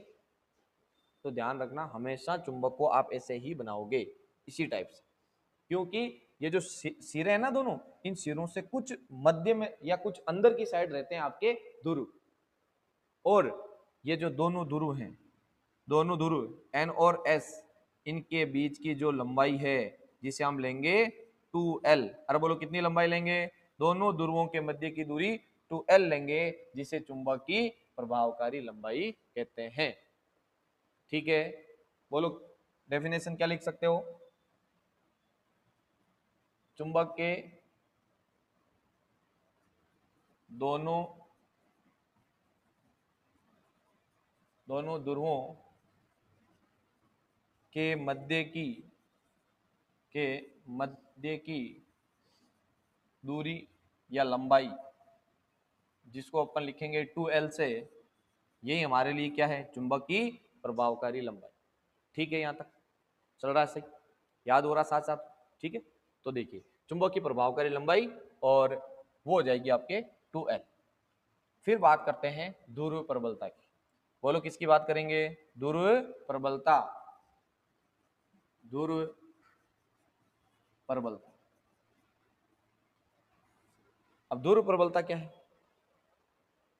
तो ध्यान रखना, हमेशा चुंबक को आप ऐसे ही बनाओगे, इसी टाइप से, क्योंकि ये जो सिरे हैं ना दोनों, इन सिरों से कुछ मध्य में या कुछ अंदर की साइड रहते हैं आपके ध्रुव, और ये जो दोनों ध्रुव हैं, दोनों ध्रुव एन और एस, इनके बीच की जो लंबाई है जिसे हम लेंगे 2L। अरे बोलो कितनी लंबाई लेंगे, दोनों ध्रुवों के मध्य की दूरी 2L लेंगे, जिसे चुंबक की प्रभावकारी लंबाई कहते हैं। ठीक है, बोलो डेफिनेशन क्या लिख सकते हो, चुंबक के दोनों ध्रुवों के मध्य की दूरी या लंबाई, जिसको अपन लिखेंगे 2L से, यही हमारे लिए क्या है, चुंबक की प्रभावकारी लंबाई। ठीक है, यहां तक चल रहा है सही, याद हो रहा साथ साथ। ठीक है, तो देखिए चुंबक की प्रभावकारी लंबाई, और वो हो जाएगी आपके 2L। फिर बात करते हैं ध्रुव प्रबलता की। बोलो किसकी बात करेंगे, ध्रुव प्रबलता, ध्रुव प्रबलता। अब ध्रुव प्रबलता क्या है,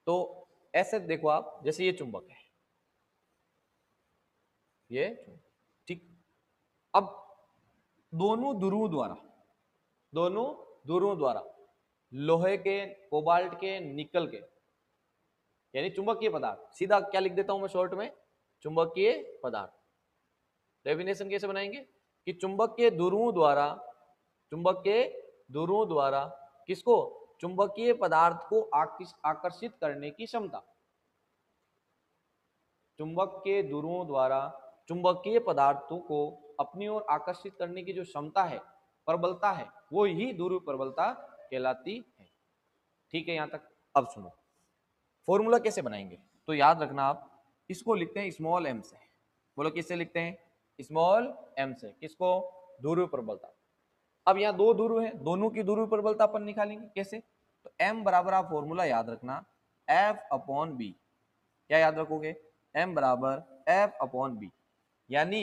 तो ऐसे देखो आप, जैसे ये चुंबक है, ये ठीक, अब दोनों ध्रुवों द्वारा लोहे के, कोबाल्ट के, निकल के, यानी चुंबकीय पदार्थ, सीधा क्या लिख देता हूं मैं शॉर्ट में, चुंबकीय पदार्थ। डेफिनेशन कैसे बनाएंगे कि चुंबकीय ध्रुवों द्वारा किसको, चुंबकीय पदार्थ को आकर्षित करने की क्षमता, चुंबक के ध्रुवों द्वारा चुंबकीय पदार्थों को अपनी ओर आकर्षित करने की जो क्षमता है, प्रबलता है, वो ही ध्रुव प्रबलता कहलाती है। ठीक है यहां तक। अब सुनो फॉर्मूला कैसे बनाएंगे, तो याद रखना आप इसको लिखते हैं स्मॉल एम से। बोलो किससे लिखते हैं? स्मॉल एम से। किसको? ध्रुव प्रबलता। अब यहाँ दो ध्रुव है, दोनों की ध्रुव प्रबलता अपन निकालेंगे कैसे? तो m बराबर आप फॉर्मूला याद रखना F/b। क्या याद रखोगे? m बराबर F/b, यानी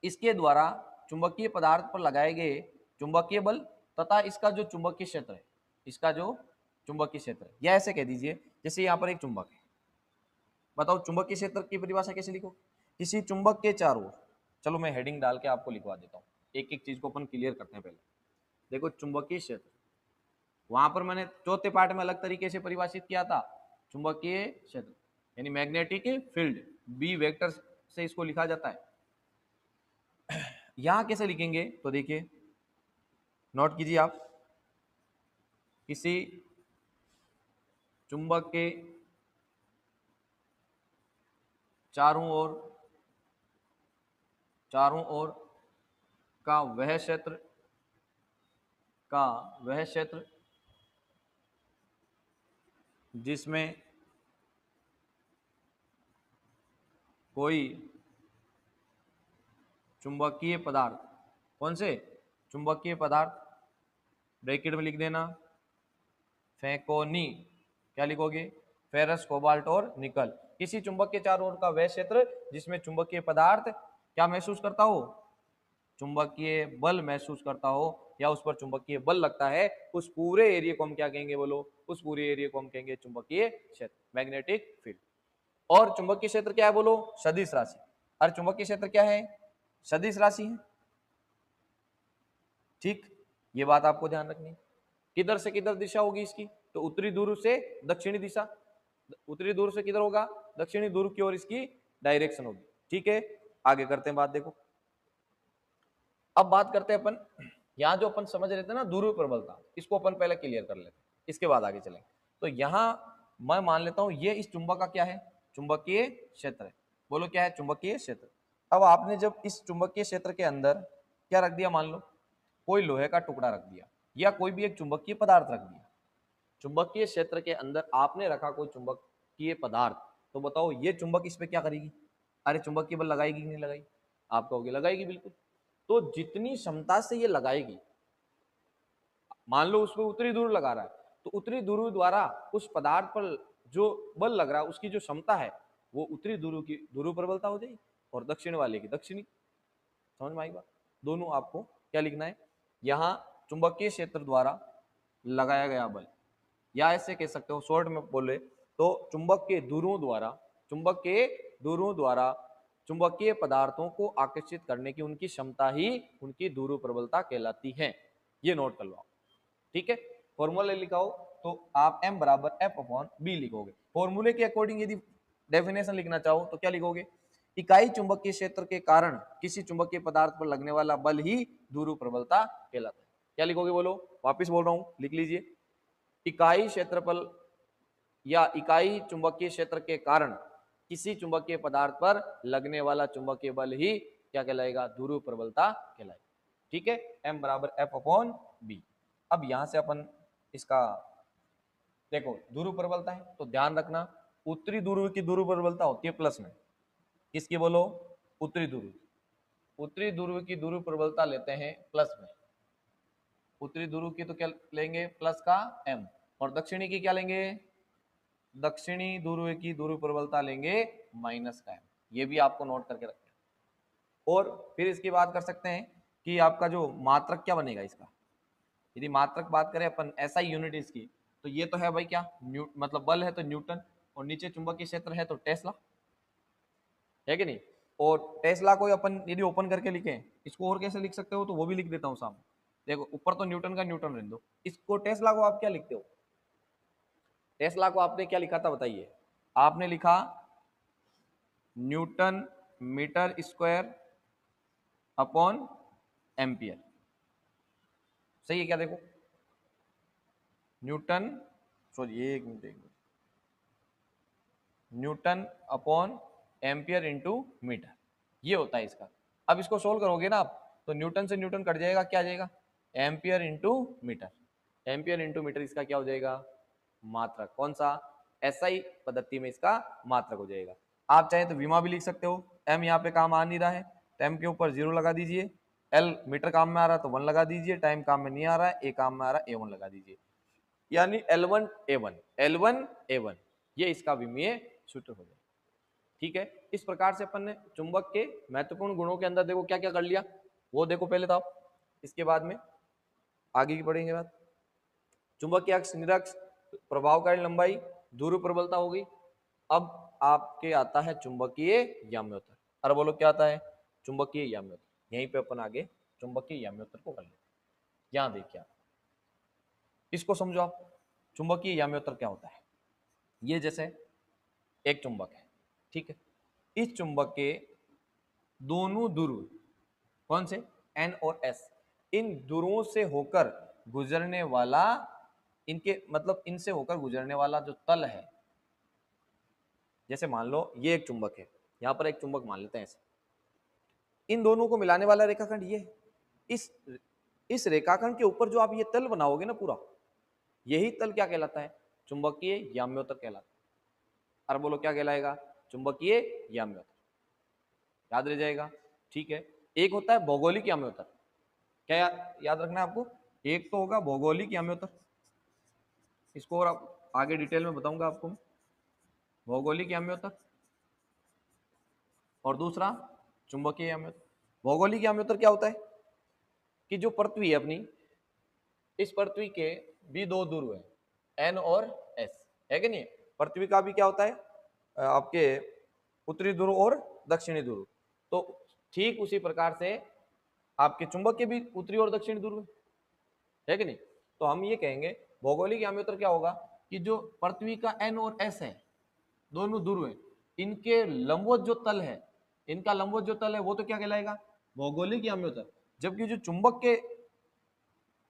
इसके द्वारा चुंबकीय पदार्थ पर लगाए गए चुंबकीय बल तथा इसका जो चुंबकीय क्षेत्र है, इसका जो चुंबकीय क्षेत्र है, या ऐसे कह दीजिए जैसे यहाँ पर एक चुंबक है। बताओ चुंबकीय क्षेत्र की परिभाषा कैसे लिखो? किसी चुंबक के चारों ओर, चलो मैं हेडिंग डाल के आपको लिखवा देता हूँ, एक एक चीज को अपन क्लियर करते हैं। पहले देखो चुंबकीय क्षेत्र, वहां पर मैंने चौथे पार्ट में अलग तरीके से परिभाषित किया था चुंबकीय क्षेत्र यानी मैग्नेटिक फील्ड, बी वेक्टर से इसको लिखा जाता है। यहां कैसे लिखेंगे तो देखिए नोट कीजिए आप, किसी चुंबक के चारों ओर का वह क्षेत्र जिसमें कोई चुंबकीय पदार्थ, कौन से चुंबकीय पदार्थ, ब्रैकेट में लिख देना फेकोनी, क्या लिखोगे? फेरस, कोबाल्ट और निकल। किसी चुंबक के चारों ओर का वह क्षेत्र जिसमें चुंबकीय पदार्थ क्या महसूस करता हो? चुंबकीय बल महसूस करता हो या उस पर चुंबकीय बल लगता है, उस पूरे एरिया को हम क्या कहेंगे? बोलो उस पूरे एरिया को हम कहेंगे चुंबकीय क्षेत्र, मैग्नेटिक फील्ड। और चुंबकीय क्षेत्र क्या है? बोलो सदिश राशि। और चुंबकीय क्षेत्र क्या है? सदिश राशि है। ठीक, ये बात आपको ध्यान रखनी। किधर से किधर दिशा होगी इसकी? तो उत्तरी ध्रुव से दक्षिणी दिशा। उत्तरी ध्रुव से किधर होगा? दक्षिणी ध्रुव की ओर इसकी डायरेक्शन होगी। ठीक है, आगे करते हैं बात। देखो अब बात करते हैं अपन, यहां जो अपन समझ रहे थे ना ध्रुव प्रबलता, इसको अपन पहले क्लियर कर लेते हैं, इसके बाद आगे चलेंगे। तो यहां मैं मान लेता हूं ये इस चुंबक का क्या है? चुंबकीय क्षेत्र है। बोलो क्या है? चुंबकीय क्षेत्र। अब आपने जब इस चुंबकीय क्षेत्र के अंदर क्या रख दिया, मान लो कोई लोहे का टुकड़ा रख दिया या कोई भी एक चुंबकीय पदार्थ रख दिया, चुंबकीय क्षेत्र के अंदर आपने रखा कोई चुंबकीय पदार्थ, तो बताओ ये चुंबक इस पे क्या करेगी? अरे चुंबकीय बल लगाएगी कि नहीं लगाएगी? आप कहोगे लगाएगी, बिल्कुल। तो जितनी क्षमता से ये लगाएगी, मान लो उसको उत्तरी ध्रुव लगा रहा है, तो उत्तरी ध्रुव द्वारा उस पदार्थ पर जो बल लग रहा है उसकी जो क्षमता है वो उत्तरी ध्रुव की ध्रुव प्रबलता हो जाएगी और दक्षिण वाले की दक्षिणी। समझ में आई बात? दोनों आपको क्या लिखना है यहाँ? चुंबकीय क्षेत्र द्वारा लगाया गया बल, या ऐसे कह सकते हो शॉर्ट में बोले तो चुंबक के ध्रुवों द्वारा चुंबकीय पदार्थों को आकर्षित करने की उनकी क्षमता ही उनकी ध्रुव प्रबलता कहलाती है। ये नोट कर लो। ठीक है, फॉर्मूला लिखा हो तो आप m बराबर F/b लिखोगे। फॉर्मूले के अकॉर्डिंग यदि डेफिनेशन लिखना चाहो तो क्या लिखोगे? इकाई चुंबकीय क्षेत्र के कारण किसी चुंबकीय पदार्थ पर लगने वाला बल ही ध्रुव प्रबलता कहलाता है। क्या लिखोगे? बोलो, वापिस बोल रहा हूं, लिख लीजिए। इकाई क्षेत्रफल या इकाई चुंबकीय क्षेत्र के कारण किसी चुंबकीय पदार्थ पर लगने वाला चुंबकीय बल ही क्या कहलाएगा? ध्रुव प्रबलता कहलाएगा। ठीक है, m बराबर F/b। अब यहां से अपन इसका देखो ध्रुव प्रबलता है तो ध्यान रखना उत्तरी ध्रुव की ध्रुव प्रबलता होती है प्लस में। किसकी? बोलो उत्तरी ध्रुव। उत्तरी ध्रुव की ध्रुव प्रबलता लेते हैं प्लस में। उत्तरी ध्रुव की तो क्या लेंगे? प्लस का m। और दक्षिणी की क्या लेंगे? दक्षिणी ध्रुव की ध्रुव प्रबलता लेंगे माइनस का m। ये भी आपको नोट करके रखना है। और फिर इसकी बात कर सकते हैं कि आपका जो मात्रक क्या बनेगा इसका। यदि मात्रक बात करें अपन ऐसा ही यूनिट इसकी, तो ये तो है भाई क्या मतलब बल है तो न्यूटन, और नीचे चुंबकीय क्षेत्र है तो टेस्ला, है कि नहीं? और टेस्ला को अपन यदि ओपन करके लिखें, इसको और कैसे लिख सकते हो तो वो भी लिख देता हूँ सामने। देखो ऊपर तो न्यूटन का न्यूटन रहने दो, इसको टेस्ला को आप क्या लिखते हो? टेस्ला को आपने क्या लिखा था बताइए? आपने लिखा newton metre square upon ampere. सही है क्या? देखो न्यूटन, सॉरी एक minute, newton upon ampere into metre, ये होता है इसका। अब इसको सोल्व करोगे ना आप तो न्यूटन से न्यूटन कट जाएगा, क्या आ जाएगा, ampere into metre. Ampere into metre इसका क्या हो जाएगा, मात्रक। कौन सा, एसआई पद्धति में इसका मात्रक हो जाएगा। आप चाहे तो विमा भी लिख सकते हो, एम यहाँ पे काम आ नहीं रहा है तो एम के ऊपर 0 लगा दीजिए, एल मीटर काम में आ रहा है तो 1 लगा दीजिए, टाइम काम में नहीं आ रहा है, ए काम में आ रहा है, A1 लगा दीजिए, यानी L1 A1 L1 A1, ये इसका विमीय सूत्र हो जाएगा। ठीक है, इस प्रकार से अपन ने चुंबक के महत्वपूर्ण गुणों के अंदर देखो क्या क्या कर लिया, वो देखो पहले तो आप, इसके बाद में आगे की पढ़ेंगे बात। चुंबक के अक्ष, निरक्ष, प्रभावकारी लंबाई, ध्रुव प्रबलता होगी। अब आपके आता है चुंबकीय याम्योत्तर। अरे बोलो क्या आता है, चुंबकीय याम्योत्तर। यहीं पे अपन आगे चुंबकीय याम्योत्तर को कर लेते हैं। यहां देखिए आप, इसको समझो आप, चुंबकीय याम्योत्तर क्या होता है। ये जैसे एक चुंबक है, ठीक है, इस चुंबक के दोनों ध्रुव, कौन से, एन और एस, इन ध्रुवों से होकर गुजरने वाला, इनके मतलब इनसे होकर गुजरने वाला जो तल है, जैसे मान लो ये एक चुंबक है, यहां पर एक चुंबक मान लेते हैं ऐसे, इन दोनों को मिलाने वाला रेखाखंड ये है। इस रेखाखंड के ऊपर जो आप ये तल बनाओगे ना पूरा, यही तल क्या कहलाता है, चुंबकीय याम्योत्तर कहलाता है। और बोलो क्या कहलाएगा, चुंबकीय याम्योत्तर, याद रह जाएगा। ठीक है, एक होता है भौगोलिक याम्योत्तर, क्या याद रखना है आपको, एक तो होगा भौगोलिक याम्योत्तर, इसको और आप आगे डिटेल में बताऊंगा आपको, भौगोलिक याम्योत्तर, और दूसरा चुंबकीय याम्योत्तर। भौगोलिक याम्योत्तर क्या होता है कि जो पृथ्वी है अपनी, इस पृथ्वी के भी दो ध्रुव है, एन और एस, है कि नहीं। पृथ्वी का भी क्या होता है, आपके उत्तरी ध्रुव और दक्षिणी ध्रुव, तो ठीक उसी प्रकार से आपके चुंबक के भी उत्तरी और दक्षिणी ध्रुव है कि नहीं। तो हम ये कहेंगे भौगोलिक याम्योत्तर क्या होगा कि जो पृथ्वी का एन और एस है, दोनों ध्रुव है, इनके लंबवत जो तल है, इनका लंबवत जो तल है वो तो क्या कहलाएगा, भौगोलिक याम्योत्तर। जबकि जो चुंबक के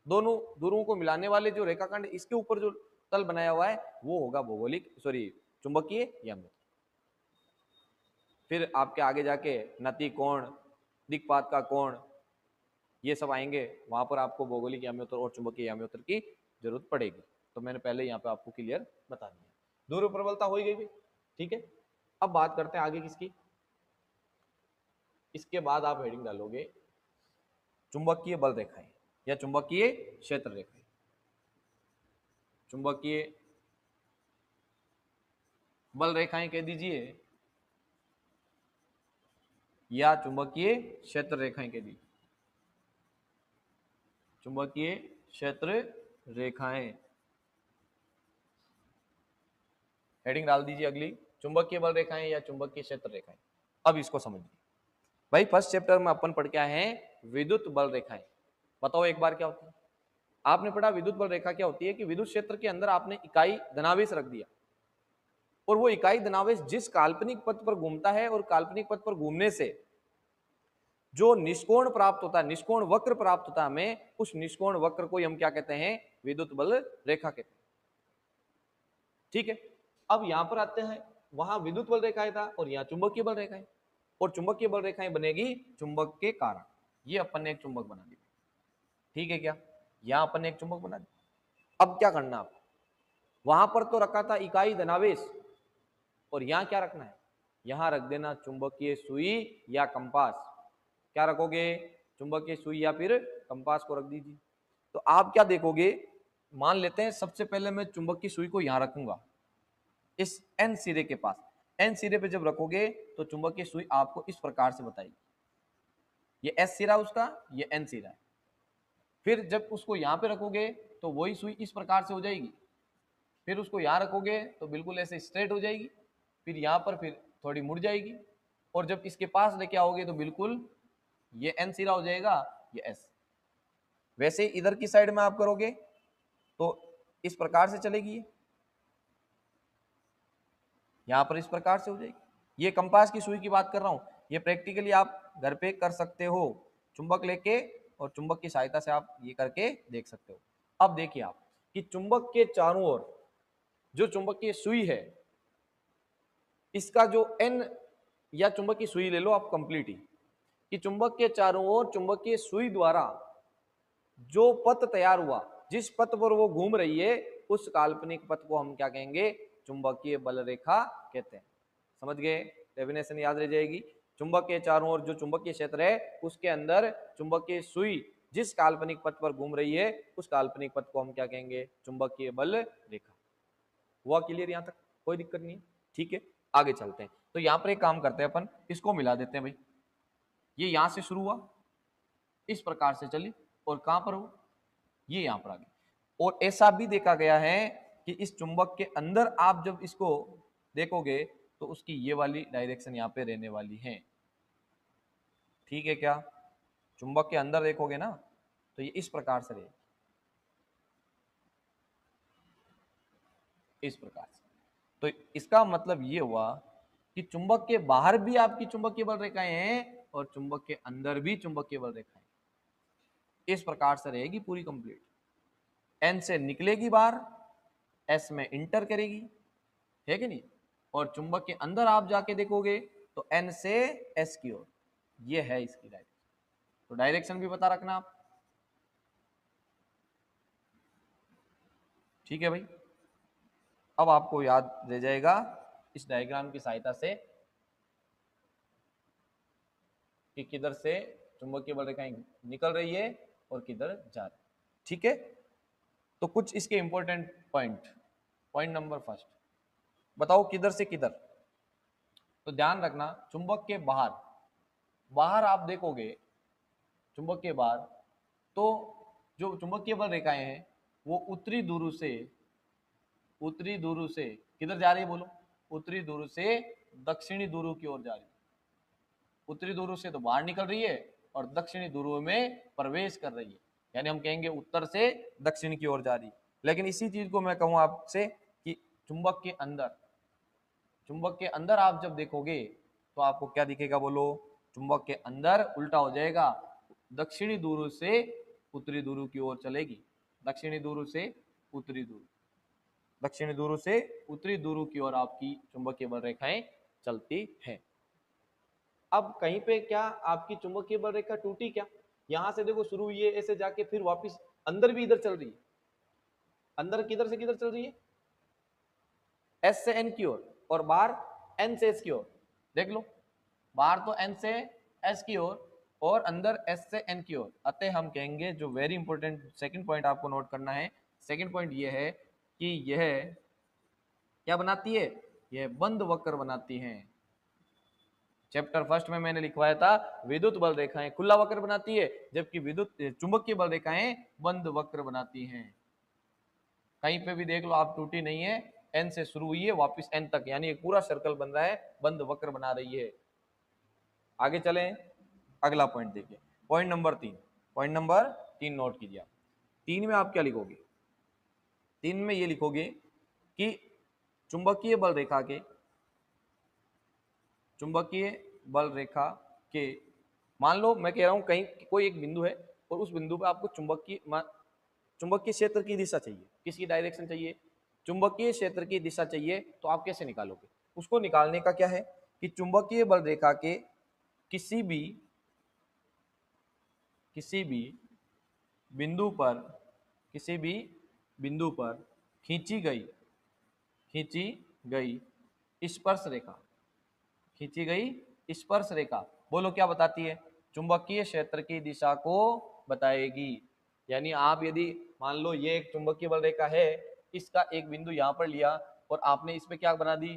दोनों ध्रुवों को मिलाने वाले जो रेखाखंड, इसके ऊपर जो तल बनाया हुआ है वो होगा भौगोलिक, सॉरी, चुंबकीय याम्योत्तर। फिर आपके आगे जाके नति कोण, दिक्पात का कोण, ये सब आएंगे, वहां पर आपको भौगोलिक याम्योत्तर और चुंबकीय याम्योत्तर की जरूरत पड़ेगी। तो मैंने पहले यहाँ पे आपको क्लियर बता दिया। ध्रुव प्रबलता हो गई भी, ठीक है। अब बात करते हैं आगे किसकी, इसके बाद आप हेडिंग डालोगे चुंबकीय बल रेखाएं या चुंबकीय क्षेत्र रेखाएं। चुंबकीय बल रेखाएं कह दीजिए या चुंबकीय क्षेत्र रेखाएं कह दीजिए, चुंबकीय क्षेत्र रेखाएं, हेडिंग डाल दीजिए अगली, चुंबकीय बल रेखाएं या चुंबकीय क्षेत्र रेखाएं। अब इसको समझिए भाई, फर्स्ट चैप्टर में अपन पढ़ के आए हैं विद्युत बल रेखाएं। बताओ एक बार क्या होती है, आपने पढ़ा विद्युत बल रेखा क्या होती है कि विद्युत क्षेत्र के अंदर आपने इकाई धनावेश रख दिया, और वो इकाई धनावेश जिस काल्पनिक पथ पर घूमता है, और काल्पनिक पथ पर घूमने से जो निष्कोण प्राप्त होता है, निष्कोण वक्र प्राप्त होता है हमें, उस निष्कोण वक्र को हम क्या कहते हैं, विद्युत बल रेखा कहते हैं। ठीक है, अब यहां पर आते हैं, वहां विद्युत बल रेखाएं था और यहाँ चुंबकीय बल रेखाएं, और चुंबकीय बल रेखाएं बनेगी चुंबक के कारण। ये अपन ने एक चुंबक बना दिया, ठीक है क्या, यहां अपन ने एक चुंबक बना दिया। अब क्या करना, आप वहां पर तो रखा था इकाई धनावेश, और यहां क्या रखना है, यहां रख देना चुंबकीय सुई या कंपास। क्या रखोगे, चुंबकीय सुई या फिर कंपास को रख दीजिए। तो आप क्या देखोगे, मान लेते हैं सबसे पहले मैं चुंबक की सुई को यहां रखूंगा, इस एन सिरे के पास। एन सिरे पे जब रखोगे तो चुंबक की सुई आपको इस प्रकार से बताएगी, ये एस सिरा उसका, ये एन सिरा है। फिर जब उसको यहां पे रखोगे तो वही सुई इस प्रकार से हो जाएगी, फिर उसको यहां रखोगे तो बिल्कुल ऐसे स्ट्रेट हो जाएगी, फिर यहां पर फिर थोड़ी मुड़ जाएगी, और जब इसके पास लेके आओगे तो बिल्कुल ये एन सिरा हो जाएगा, ये एस। वैसे इधर की साइड में आप करोगे तो इस प्रकार से चलेगी, ये यहां पर इस प्रकार से हो जाएगी। ये कंपास की सुई की बात कर रहा हूं, ये प्रैक्टिकली आप घर पे कर सकते हो, चुंबक लेके और चुंबक की सहायता से आप ये करके देख सकते हो। अब देखिए आप कि चुंबक के चारों ओर जो चुंबकीय सुई है, इसका जो एन या चुंबक की सुई ले लो आप कंप्लीट ही, कि चुंबक के चारों ओर चुंबकीय सुई द्वारा जो पथ तैयार हुआ, जिस पथ पर वो घूम रही है, उस काल्पनिक पथ को हम क्या कहेंगे? चुंबकीय बल रेखा कहते हैं। समझ गए? डेफिनेशन याद रह जाएगी। चुंबक के चारों ओर जो चुंबकीय क्षेत्र है, उसके अंदर चुंबकीय सुई जिस काल्पनिक पथ पर घूम रही है, उस काल्पनिक पथ को हम क्या कहेंगे? चुंबकीय बल रेखा। हुआ क्लियर यहां तक? कोई दिक्कत नहीं? ठीक है, आगे चलते हैं। तो यहां पर एक काम करते हैं, अपन इसको मिला देते हैं भाई। ये यहां से शुरू हुआ, इस प्रकार से चली, और कहां पर हो? ये यहां पर आ गई। और ऐसा भी देखा गया है कि इस चुंबक के अंदर आप जब इसको देखोगे तो उसकी ये वाली डायरेक्शन यहां पे रहने वाली है। ठीक है क्या? चुंबक के अंदर देखोगे ना तो ये इस प्रकार से रहेगी, इस प्रकार से। तो इसका मतलब ये हुआ कि चुंबक के बाहर भी आपकी चुंबकीय बल रेखाएं हैं और चुंबक के अंदर भी चुंबकीय बल रेखाएं, इस प्रकार से रहेगी पूरी कंप्लीट। एन से निकलेगी बाहर, एस में इंटर करेगी, है कि नहीं? और चुंबक के अंदर आप जाके देखोगे तो एन से एस की ओर, ये है इसकी डायरेक्शन। तो डायरेक्शन भी पता रखना आप। ठीक है भाई, अब आपको याद रह जाएगा इस डायग्राम की सहायता से कि किधर से चुंबकीय बल रेखाएं निकल रही है और किधर जा रही है। ठीक है, तो कुछ इसके important point. Point number first, बताओ किधर से किधर? तो ध्यान रखना, चुंबक के बाहर, बाहर आप देखोगे चुंबक के बाहर, तो जो चुंबकीय बल रेखाएं हैं वो उत्तरी ध्रुव से, उत्तरी ध्रुव से किधर जा रही है बोलो? उत्तरी ध्रुव से दक्षिणी ध्रुव की ओर जा रही है। उत्तरी ध्रुव से तो बाहर निकल रही है और दक्षिणी ध्रुव में प्रवेश कर रही है, यानी हम कहेंगे उत्तर से दक्षिण की ओर जा रही है। लेकिन इसी चीज को मैं कहूं आपसे कि चुंबक के अंदर, चुंबक के अंदर आप जब देखोगे तो आपको क्या दिखेगा बोलो? चुंबक के अंदर उल्टा हो जाएगा, दक्षिणी ध्रुव से उत्तरी ध्रुव की ओर चलेगी, दक्षिणी ध्रुव से उत्तरी ध्रुव, दक्षिणी ध्रुव से उत्तरी ध्रुव की ओर आपकी चुंबकीय बल रेखाएं चलती है। अब कहीं पे क्या आपकी चुंबकीय बल रेखा टूटी क्या? यहां से देखो शुरू हुई है, ऐसे जाके फिर वापस अंदर भी इधर चल रही है। अंदर किधर से किधर चल रही है? एस से एन की ओर, और बाहर एन से एस की ओर। देख लो, बाहर तो एन से एस की ओर और अंदर एस से एन की ओर। अतः हम कहेंगे, जो वेरी इंपॉर्टेंट सेकंड पॉइंट आपको नोट करना है, सेकंड पॉइंट ये है कि यह क्या बनाती है? यह बंद वक्र बनाती है। चैप्टर फर्स्ट में मैंने लिखवाया था विद्युत बल रेखाएं खुला वक्र बनाती है, जबकि विद्युत चुंबकीय बल रेखाएं बंद वक्र बनाती हैं। कहीं पे भी देख लो आप, टूटी नहीं है, एन से शुरू हुई है वापस एन तक, यानी एक पूरा सर्कल बन रहा है, बंद वक्र बना रही है। आगे चलें, अगला पॉइंट देखिए, point number 3। Point number 3 note कीजिए। 3 में आप क्या लिखोगे? 3 में ये लिखोगे कि चुंबकीय बल रेखा के, चुंबकीय बल रेखा के, मान लो मैं कह रहा हूं कहीं कोई एक बिंदु है और उस बिंदु पे आपको चुंबकीय क्षेत्र की दिशा चाहिए। किसकी डायरेक्शन चाहिए? चुंबकीय क्षेत्र की दिशा चाहिए। तो आप कैसे निकालोगे उसको? निकालने का क्या है कि चुंबकीय बल रेखा के किसी भी बिंदु पर, किसी भी बिंदु पर खींची गई स्पर्श रेखा, खींची गई स्पर्श रेखा, बोलो क्या बताती है? चुंबकीय क्षेत्र की दिशा को बताएगी। यानी आप यदि मान लो ये एक चुंबकीय बल रेखा है, इसका एक बिंदु यहां पर लिया और आपने इसमें क्या बना दी?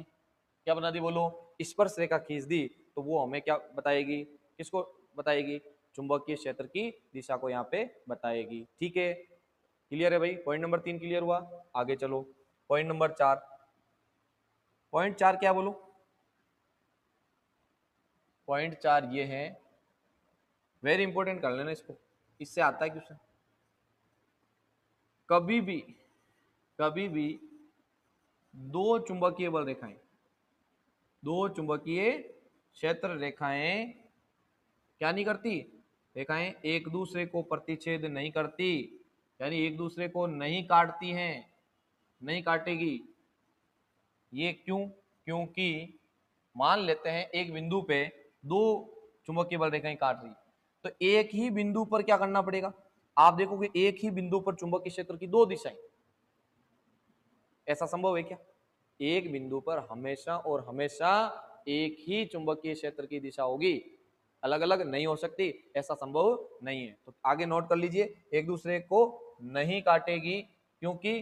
क्या बना दी बोलो? स्पर्श रेखा खींच दी, तो वो हमें क्या बताएगी? किसको बताएगी? चुंबकीय क्षेत्र की दिशा को यहाँ पे बताएगी। ठीक है, क्लियर है भाई? पॉइंट नंबर 3 क्लियर हुआ। आगे चलो, पॉइंट नंबर 4। पॉइंट 4 क्या बोलो? पॉइंट 4 ये है, वेरी इंपॉर्टेंट कर लेना इसको, इससे आता है क्वेश्चन। कभी भी दो चुंबकीय बल रेखाएं, दो चुंबकीय क्षेत्र रेखाएं क्या नहीं करती? रेखाएं एक दूसरे को प्रतिच्छेद नहीं करती, यानी एक दूसरे को नहीं काटती हैं, नहीं काटेगी। ये क्यों? क्योंकि मान लेते हैं एक बिंदु पे दो चुंबकीय बल रेखाएं काट रही, तो एक ही बिंदु पर क्या करना पड़ेगा, आप देखोगे एक ही बिंदु पर चुंबकीय क्षेत्र की दो दिशाएं, ऐसा संभव है क्या? एक बिंदु पर हमेशा और हमेशा एक ही चुंबकीय क्षेत्र की दिशा होगी, अलग अलग नहीं हो सकती, ऐसा संभव नहीं है। तो आगे नोट कर लीजिए, एक दूसरे को नहीं काटेगी, क्योंकि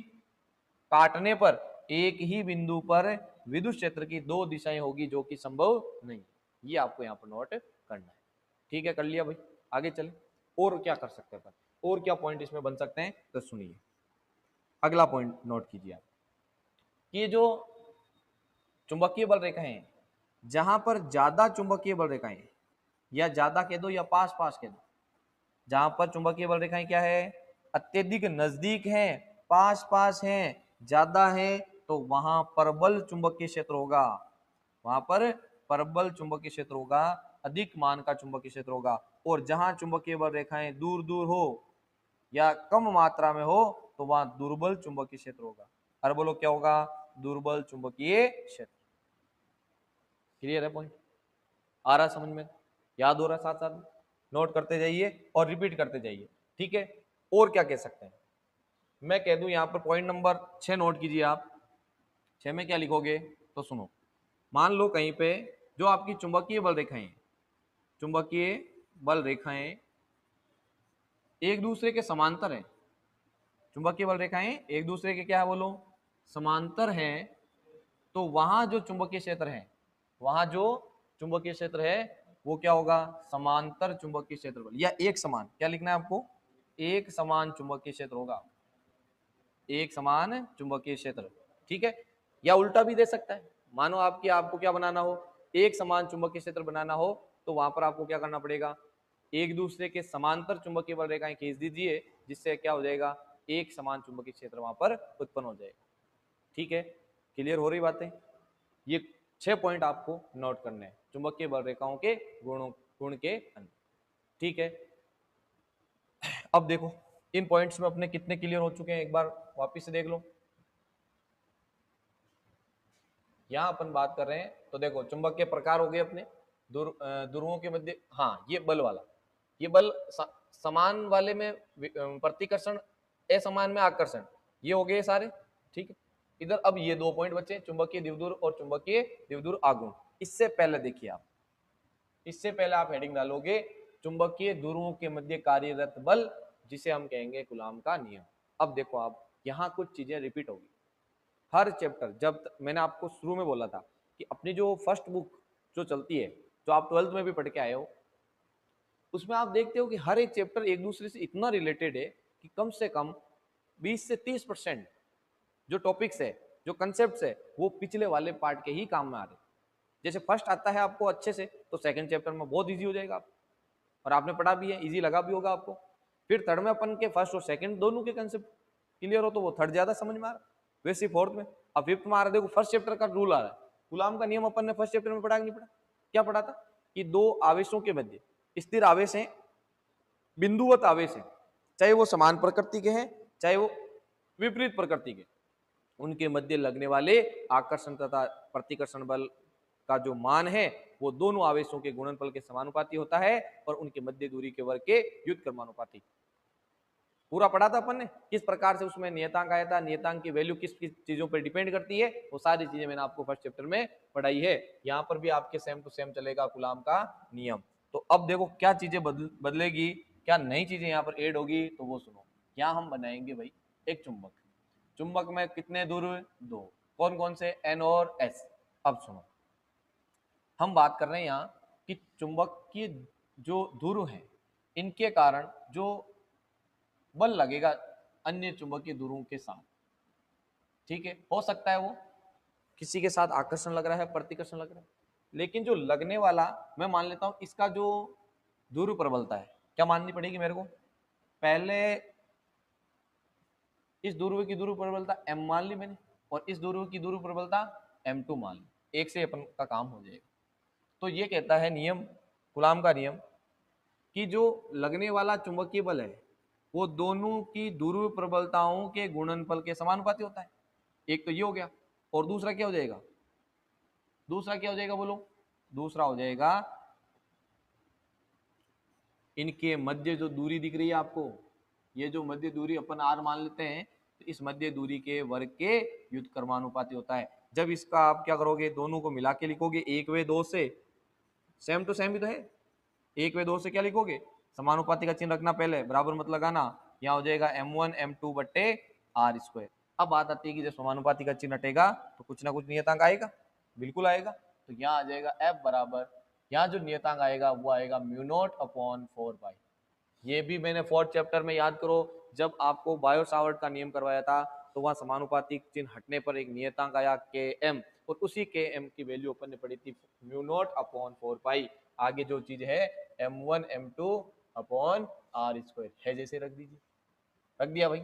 काटने पर एक ही बिंदु पर विद्युत क्षेत्र की दो दिशाएं होगी, जो कि संभव नहीं। ये आपको यहाँ पर नोट करना है। ठीक है, कर लिया भाई, आगे चले। और क्या कर सकते हैं, और क्या पॉइंट इसमें बन सकते हैं, तो सुनिए अगला पॉइंट नोट कीजिए आप, कि जो चुंबकीय बल रेखाएं हैं, जहां पर ज्यादा चुंबकीय बल रेखाएं, या ज्यादा कह दो या पास पास कह दो, जहां पर चुंबकीय बल रेखाएं क्या है, अत्यधिक नजदीक हैं, पास पास हैं, ज्यादा है, तो वहां परबल चुंबकीय क्षेत्र होगा, वहां पर परबल चुंबकीय क्षेत्र होगा, अधिक मान का चुंबकीय क्षेत्र होगा। और जहां चुंबकीय बल रेखाएं दूर दूर हो या कम मात्रा में हो, तो वहां दुर्बल चुंबकीय क्षेत्र होगा। अरे बोलो क्या होगा, दुर्बल चुंबकीय क्षेत्र। क्लियर है पॉइंट, आ रहा समझ में, याद हो रहा, साथ साथ नोट करते जाइए और रिपीट करते जाइए। ठीक है, और क्या कह सकते हैं, मैं कह दूं यहां पर पॉइंट नंबर 6 नोट कीजिए आप। 6 में क्या लिखोगे, तो सुनो, मान लो कहीं पे जो आपकी चुंबकीय बल रेखाएं, चुंबकीय बल रेखाएं एक दूसरे के समांतर हैं, चुंबकीय बल रेखाएं एक दूसरे के क्या है बोलो, समांतर हैं, तो वहां जो चुंबकीय क्षेत्र है, वहां जो चुंबकीय क्षेत्र है वो क्या होगा, समांतर चुंबकीय क्षेत्र बल, या एक समान, क्या लिखना है आपको, एक समान चुंबकीय क्षेत्र होगा, एक समान चुंबकीय क्षेत्र। ठीक है, या उल्टा भी दे सकता है, मानो आपको क्या बनाना हो, एक समान चुंबकीय क्षेत्र बनाना हो, तो वहां पर आपको क्या करना पड़ेगा, एक दूसरे के समांतर चुंबकीय बल रेखाएं खींच दीजिए, जिससे क्या हो जाएगा, एक समान चुंबकीय क्षेत्र वहां पर उत्पन्न हो जाएगा। ठीक है, क्लियर हो रही बातें, ये 6 पॉइंट आपको नोट करने हैं चुंबकीय बल रेखाओं के गुण के अंदर। ठीक है, अब देखो इन पॉइंट्स में अपने कितने क्लियर हो चुके हैं, एक बार वापिस से देख लो। यहां अपन बात कर रहे हैं, तो देखो चुंबक के प्रकार हो गए अपने, ध्रुवों के मध्य, हाँ ये बल वाला, ये बल समान वाले में प्रतिकर्षण, असमान में आकर्षण, ये हो गए सारे। ठीक है, इधर अब ये 2 पॉइंट बचे, चुंबकीय द्विध्रुव और चुंबकीय द्विध्रुव आघूर्ण। इससे पहले देखिए आप, इससे पहले आप हेडिंग डालोगे चुंबकीय ध्रुवों के मध्य कार्यरत बल, जिसे हम कहेंगे कूलॉम का नियम। अब देखो आप, यहाँ कुछ चीजें रिपीट होगी हर चैप्टर, जब मैंने आपको शुरू में बोला था कि अपनी जो फर्स्ट बुक जो चलती है, जो आप 12th में भी पढ़ के आए हो, उसमें आप देखते हो कि हर एक चैप्टर एक दूसरे से इतना रिलेटेड है कि कम से कम 20 से 30% जो टॉपिक्स है, जो कंसेप्ट है, वो पिछले वाले पार्ट के ही काम में आ रहे। जैसे फर्स्ट आता है आपको अच्छे से, तो सेकंड चैप्टर में बहुत इजी हो जाएगा आप, और आपने पढ़ा भी है, इजी लगा भी होगा आपको। फिर थर्ड में अपन के फर्स्ट और सेकंड दोनों के कंसेप्ट क्लियर हो, तो वो थर्ड ज्यादा समझ में आ रहा है, वैसे फोर्थ में। अब फिफ्थ में आ रहा है, देखो फर्स्ट चैप्टर का रूल आ रहा है, कूलॉम का नियम अपन ने फर्स्ट चैप्टर में पढ़ा कि नहीं पढ़ा, क्या पढ़ा था, कि दो आवेशों के मध्य स्थिर आवेश हैं, बिंदुवत आवेश हैं, चाहे वो समान प्रकृति के हैं चाहे वो विपरीत प्रकृति के, उनके मध्य लगने वाले आकर्षण तथा प्रतिकर्षण बल का जो मान है वो दोनों आवेशों के गुणनफल के समानुपाती होता है, और उनके मध्य दूरी के वर्ग के व्युत्क्रमानुपाती। पूरा पढ़ा था अपन ने, किस प्रकार से उसमें नियतांक आया था, नियतांक की वैल्यू किस किस चीजों पर डिपेंड करती है, वो सारी चीजें मैंने आपको फर्स्ट चैप्टर में पढ़ाई है। यहाँ पर भी आपके सेम टू सेम चलेगा कूलॉम का नियम। तो अब देखो क्या चीजें बदलेगी, क्या नई चीजें यहाँ पर एड होगी, तो वो सुनो। यहाँ हम बनाएंगे भाई एक चुंबक, चुंबक में कितने ध्रुव, 2, कौन कौन से, N और S। अब सुनो, हम बात कर रहे हैं यहाँ कि चुंबक की जो ध्रुव है, इनके कारण जो बल लगेगा अन्य चुंबकीय ध्रुवों के साथ, ठीक है, हो सकता है वो किसी के साथ आकर्षण लग रहा है, प्रतिकर्षण लग रहा है, लेकिन जो लगने वाला, मैं मान लेता हूं इसका जो ध्रुव प्रबलता है, क्या माननी पड़ेगी मेरे को, पहले इस ध्रुव की ध्रुव प्रबलता m मान ली मैंने, और इस ध्रुव की ध्रुव प्रबलता m2 मान ली, एक से अपन का काम हो जाएगा। तो ये कहता है नियम, कूलॉम का नियम, कि जो लगने वाला चुंबकीय बल है वो दोनों की ध्रुव प्रबलताओं के गुणनफल के समानुपाती होता है। एक तो ये हो गया, और दूसरा क्या हो जाएगा, दूसरा क्या हो जाएगा बोलो? दूसरा हो जाएगा इनके मध्य जो दूरी दिख रही है आपको, ये जो मध्य दूरी अपन आर मान लेते हैं, तो इस मध्य दूरी के वर्ग के व्युत्क्रमानुपाती होता है। जब इसका आप क्या करोगे, दोनों को मिला के लिखोगे एक वे दो से, सेम टू सेम भी तो है, एक वे दो से क्या लिखोगे, समानुपाती का चिन्ह रखना, पहले बराबर मत लगाना, यहाँ हो जाएगा m1 m2 बट्टे आर स्क्वायर। अब बात आती है कि जब समानुपाती का चिन्ह हटेगा तो कुछ ना कुछ नियतांक आएगा, बिल्कुल आएगा। तो यहाँ आ जाएगा f बराबर, यहाँ जो नियतांक आएगा वो आएगा म्यू नॉट अपॉन 4 पाई। ये भी मैंने फोर्थ चैप्टर में, याद करो जब आपको बायो सावर्ट का नियम करवाया था, तो वहां समानुपाती चिन्ह हटने पर एक नियतांक आया के एम, और उसी के एम की वैल्यू अपन ने पढ़ी थी म्यू नॉट अपॉन 4 पाई। आगे जो चीज है m1 m2 upon are square है, जैसे रख दीजिए, रख दिया भाई।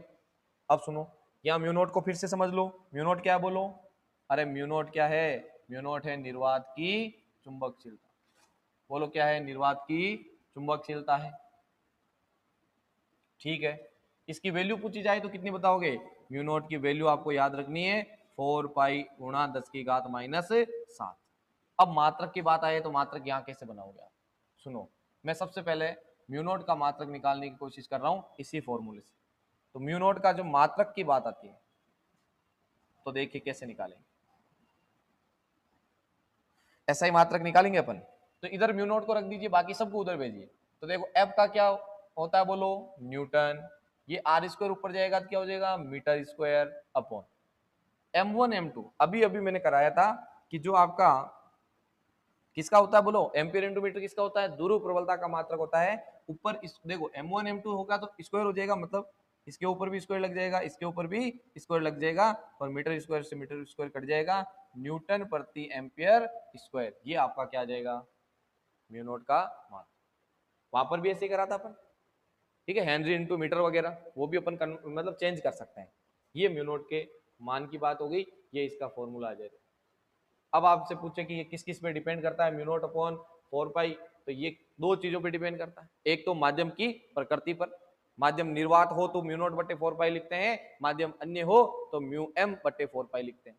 अब सुनो, यहाँ म्यू नॉट को फिर से समझ लो। म्यू नॉट क्या बोलो? अरे म्यू नॉट क्या है? म्यू नॉट है निर्वात की चुंबकशीलता। बोलो क्या है? निर्वात की चुंबकशीलता है, ठीक है। इसकी वैल्यू पूछी जाए तो कितनी बताओगे? म्यू नॉट की वैल्यू आपको याद रखनी है 4 पाई गुणा 10 की घात माइनस 7। अब मात्रक की बात आए तो मात्रक यहाँ कैसे बनाओगे आप? सुनो, मैं सबसे पहले म्यू नॉट का मात्रक निकालने की कोशिश कर रहा हूँ इसी फॉर्मूले से। तो म्यू नॉट का जो मात्रक की बात आती है, तो देखिए कैसे निकालेंगे। ऐसा ही मात्रक निकालेंगे अपन, तो इधर म्यू नॉट को रख दीजिए, बाकी सबको उधर भेजिए। तो देखो एफ का क्या होता है बोलो? न्यूटन। ये आर स्क्वायर ऊपर जाएगा तो क्या हो जाएगा? Metre square upon m1 m2। अभी अभी मैंने कराया था कि जो आपका किसका होता है बोलो? एम्पियर इंटू मीटर किसका होता है? ध्रुव प्रबलता का मात्रक होता है। ऊपर इस देखो m1 m2 होगा तो स्क्वायर हो जाएगा, मतलब इसके ऊपर भी स्क्वायर लग जाएगा, इसके ऊपर भी स्क्वायर लग जाएगा, और मीटर स्क्वायर से मीटर स्क्वायर कट जाएगा, न्यूटन प्रति एम्पियर स्क्वायर। ये आपका क्या आ जाएगा? म्यू नॉट का मान। वहां पर भी ऐसे ही करा था अपन, ठीक है, हेनरी इंटू मीटर वगैरह, वो भी अपन मतलब चेंज कर सकते हैं। ये म्यू नॉट के मान की बात हो गई, ये इसका फॉर्मूला आ जाएगा। अब आपसे पूछे कि ये किस किस पे डिपेंड करता है म्यू नॉट अपॉन 4 पाई, तो ये दो चीजों पे डिपेंड करता है। एक तो माध्यम की प्रकृति पर, माध्यम निर्वात हो तो म्यू नॉट बट्टे 4 पाई लिखते हैं, माध्यम अन्य हो तो म्यू एम बट्टे 4 पाई लिखते हैं।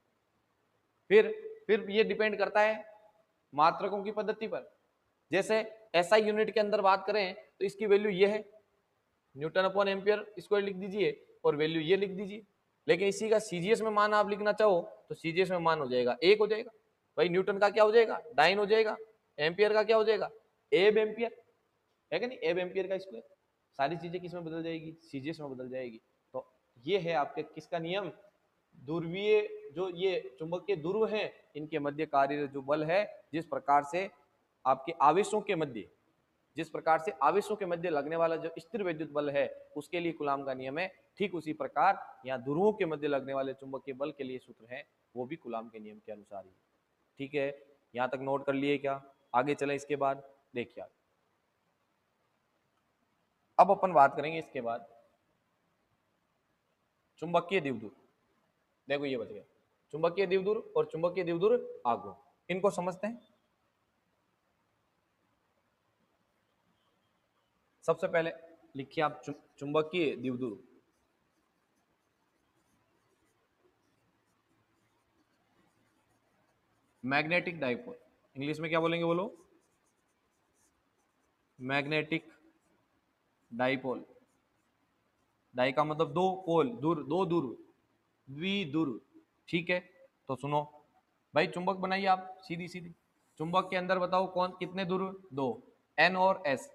फिर ये डिपेंड करता है मात्रकों की पद्धति पर। जैसे एसआई यूनिट के अंदर बात करें तो इसकी वैल्यू ये है, न्यूटन अपॉन एम्पियर स्क्वायर लिख दीजिए और वैल्यू ये लिख दीजिए। लेकिन इसी का सीजीएस में मान आप लिखना चाहो तो सीजीएस में मान हो जाएगा 1 हो जाएगा। भाई न्यूटन का क्या हो जाएगा? डाइन हो जाएगा। एम्पियर का क्या हो जाएगा? एब एम्पियर, है कि नहीं? एब एम्पियर का स्क्वायर। सारी चीजें किस में बदल जाएगी? सीजीएस में बदल जाएगी। तो ये है आपके किसका नियम? ध्रुवीय जो ये चुंबकीय ध्रुव है, इनके मध्य कार्य जो बल है, जिस प्रकार से आपके आवेशों के मध्य, जिस प्रकार से आवेशों के मध्य लगने वाला जो स्थिर विद्युत बल है उसके लिए कूलाम का नियम है, ठीक उसी प्रकार यहाँ ध्रुवों के मध्य लगने वाले चुंबकीय बल के लिए सूत्र है, वो भी कूलाम के नियम के अनुसार ही। ठीक है, यहाँ तक नोट कर लिए क्या? आगे चले इसके बाद देखिए। अब अपन बात करेंगे इसके बाद चुंबकीय द्विध्रुव। देखो ये बच गया, चुंबकीय द्विध्रुव और चुंबकीय द्विध्रुव आघूर्ण, इनको समझते हैं। सबसे पहले लिखिए आप चुंबकीय द्विध्रुव। मैग्नेटिक डाइपोल, इंग्लिश में क्या बोलेंगे बोलो? Magnetic dipole. डाई का मतलब दो पोल, दूर, दो दूर, द्विध्रुव। ठीक है, तो सुनो भाई, चुंबक बनाइए आप सीधी सीधी। चुंबक के अंदर बताओ कौन कितने ध्रुव? दो, एन और एस।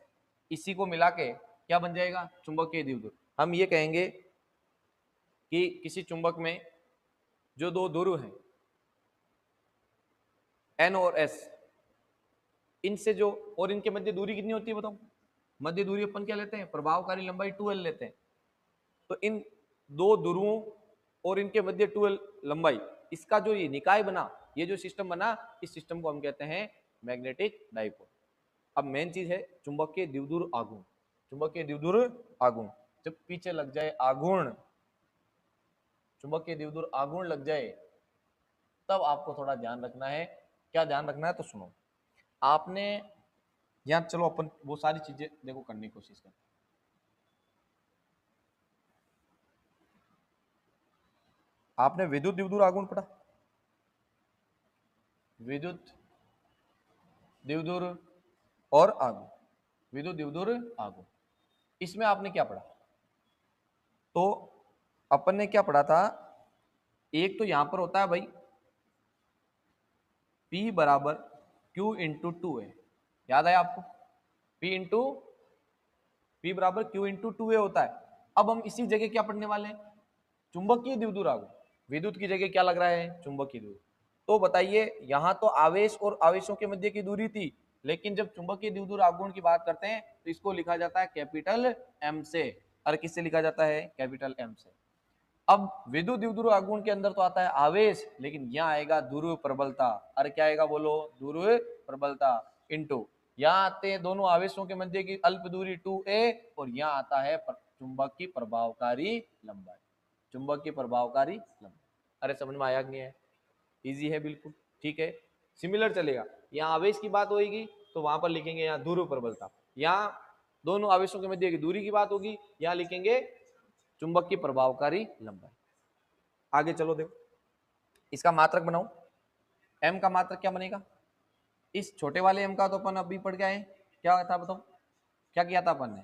इसी को मिला के क्या बन जाएगा? चुंबकीय द्विध्रुव। हम ये कहेंगे कि किसी चुंबक में जो दो ध्रुव हैं एन और एस, इनसे जो, और इनके मध्य दूरी कितनी होती है बताओ? मध्य दूरी अपन क्या लेते हैं? प्रभावकारी लंबाई 2l लेते हैं। तो इन दो ध्रुवों और इनके मध्य 2l लंबाई, इसका जो ये निकाय बना, ये जो सिस्टम बना, इस सिस्टम को हम कहते हैं मैग्नेटिक डाइपोल। अब मेन चीज है चुंबकीय द्विध्रुव आघूर्ण। चुंबकीय द्विध्रुव आघूर्ण जब पीछे लग जाए आघूर्ण, चुंबकीय द्विध्रुव आघूर्ण लग जाए, तब आपको थोड़ा ध्यान रखना है। क्या ध्यान रखना है? तो सुनो, आपने यहाँ, चलो अपन वो सारी चीजें देखो करने की कोशिश करें। आपने विद्युत द्विध्रुव आघूर्ण पढ़ा? विद्युत द्विध्रुव और आघूर्ण, विद्युत द्विध्रुव आघूर्ण। इसमें आपने क्या पढ़ा? तो अपन ने क्या पढ़ा था, एक तो यहां पर होता है भाई P बराबर Q इंटू 2A, याद है आपको? P बराबर Q इंटू 2A होता है। अब हम इसी जगह क्या पढ़ने वाले हैं? चुंबकीय द्विध्रुव आघूर्ण। विद्युत की जगह क्या लग रहा है? चुंबकीय द्विध्रुव। तो बताइए, यहां तो आवेश और आवेशों के मध्य की दूरी थी, लेकिन जब चुंबकीय द्विध्रुव आघूर्ण की बात करते हैं तो इसको लिखा जाता है कैपिटल M से। और किससे लिखा जाता है? कैपिटल M से। अब विद्युत द्विध्रुव आघूर्ण के अंदर तो आता है आवेश, लेकिन यहाँ आएगा ध्रुव प्रबलता। अरे क्या आएगा बोलो? ध्रुव प्रबलता इंटू, यहाँ आते हैं दोनों आवेशों के मध्य की अल्प दूरी 2a, और यहाँ आता है चुंबक की प्रभावकारी लंबाई, चुंबक की प्रभावकारी लंबाई। अरे समझ में आया कि नहीं है? इजी है बिल्कुल, ठीक है। सिमिलर चलेगा, यहाँ आवेश की बात होगी तो वहां पर लिखेंगे यहाँ ध्रुव प्रबलता, यहाँ दोनों आवेशों के मध्य की दूरी की बात होगी, यहाँ लिखेंगे चुंबक की प्रभावकारी लंबाई। आगे चलो, देखो इसका मात्रक बनाओ। m का मात्रक क्या बनेगा? इस छोटे वाले m का तो अपन अभी पढ़ के आए, क्या था बताओ? क्या किया था अपन ने?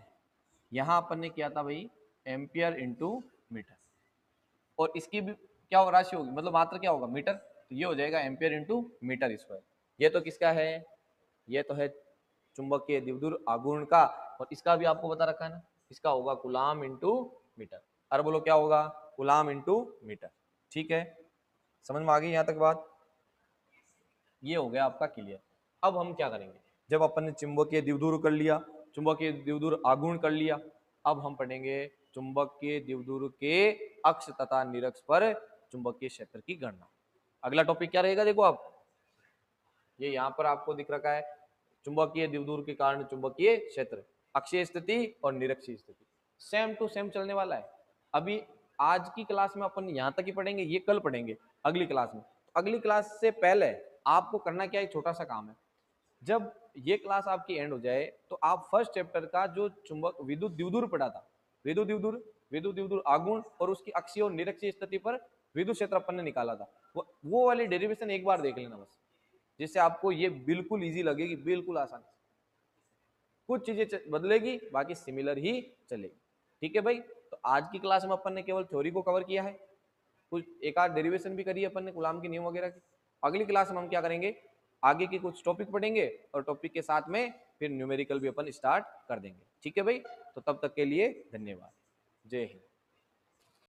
यहां अपन ने किया था भाई एम्पियर इंटू मीटर, और इसकी भी क्या राशि होगी, मतलब मात्रक क्या होगा? मीटर। तो ये हो जाएगा एम्पियर इंटू मीटर स्क्वायर। ये तो किसका है? ये तो है चुंबकीय द्विध्रुव आघूर्ण का, और इसका भी आपको बता रखा है ना, इसका होगा कूलाम इंटू मीटर। अरे बोलो क्या होगा? Coulomb into metre. ठीक है, समझ में आ गई यहाँ तक बात? ये हो गया आपका क्लियर। अब हम क्या करेंगे, जब अपन ने चुंबकीय द्विध्रुव कर लिया, चुंबकीय द्विध्रुव आघूर्ण कर लिया, अब हम पढ़ेंगे चुंबकीय द्विध्रुव के अक्ष तथा निरक्ष पर चुंबकीय क्षेत्र की गणना। अगला टॉपिक क्या रहेगा? देखो आप, ये यहाँ पर आपको दिख रखा है, चुंबकीय द्विध्रुव के कारण चुंबकीय क्षेत्र, अक्षीय स्थिति और निरक्षीय स्थिति, सेम टू सेम चलने वाला है। अभी आज की क्लास में अपन यहाँ तक ही पढ़ेंगे, ये कल पढ़ेंगे अगली क्लास में। अगली क्लास से पहले आपको करना क्या है, छोटा सा काम है। जब ये क्लास आपकी एंड हो जाए तो आप फर्स्ट चैप्टर का जो चुंबक विद्युत द्विध्रुव पढ़ा था, विद्युत द्विध्रुव आघूर्ण और उसकी अक्षीय और निरक्षीय स्थिति पर विद्युत क्षेत्र अपन ने निकाला था, वो वाली डेरिवेशन एक बार देख लेना बस, जिससे आपको ये बिल्कुल इजी लगेगी, बिल्कुल आसान। कुछ चीजें बदलेगी, बाकी सिमिलर ही चलेगी। ठीक है भाई, तो आज की क्लास में अपन ने केवल थ्योरी को कवर किया है, कुछ एक आध डेरिवेशन भी करी है अपन ने कूलाम के नियम वगैरह की। अगली क्लास में हम क्या करेंगे, आगे की कुछ टॉपिक पढ़ेंगे और टॉपिक के साथ में फिर न्यूमेरिकल भी अपन स्टार्ट कर देंगे। ठीक है भाई, तो तब तक के लिए धन्यवाद। जय हिंद।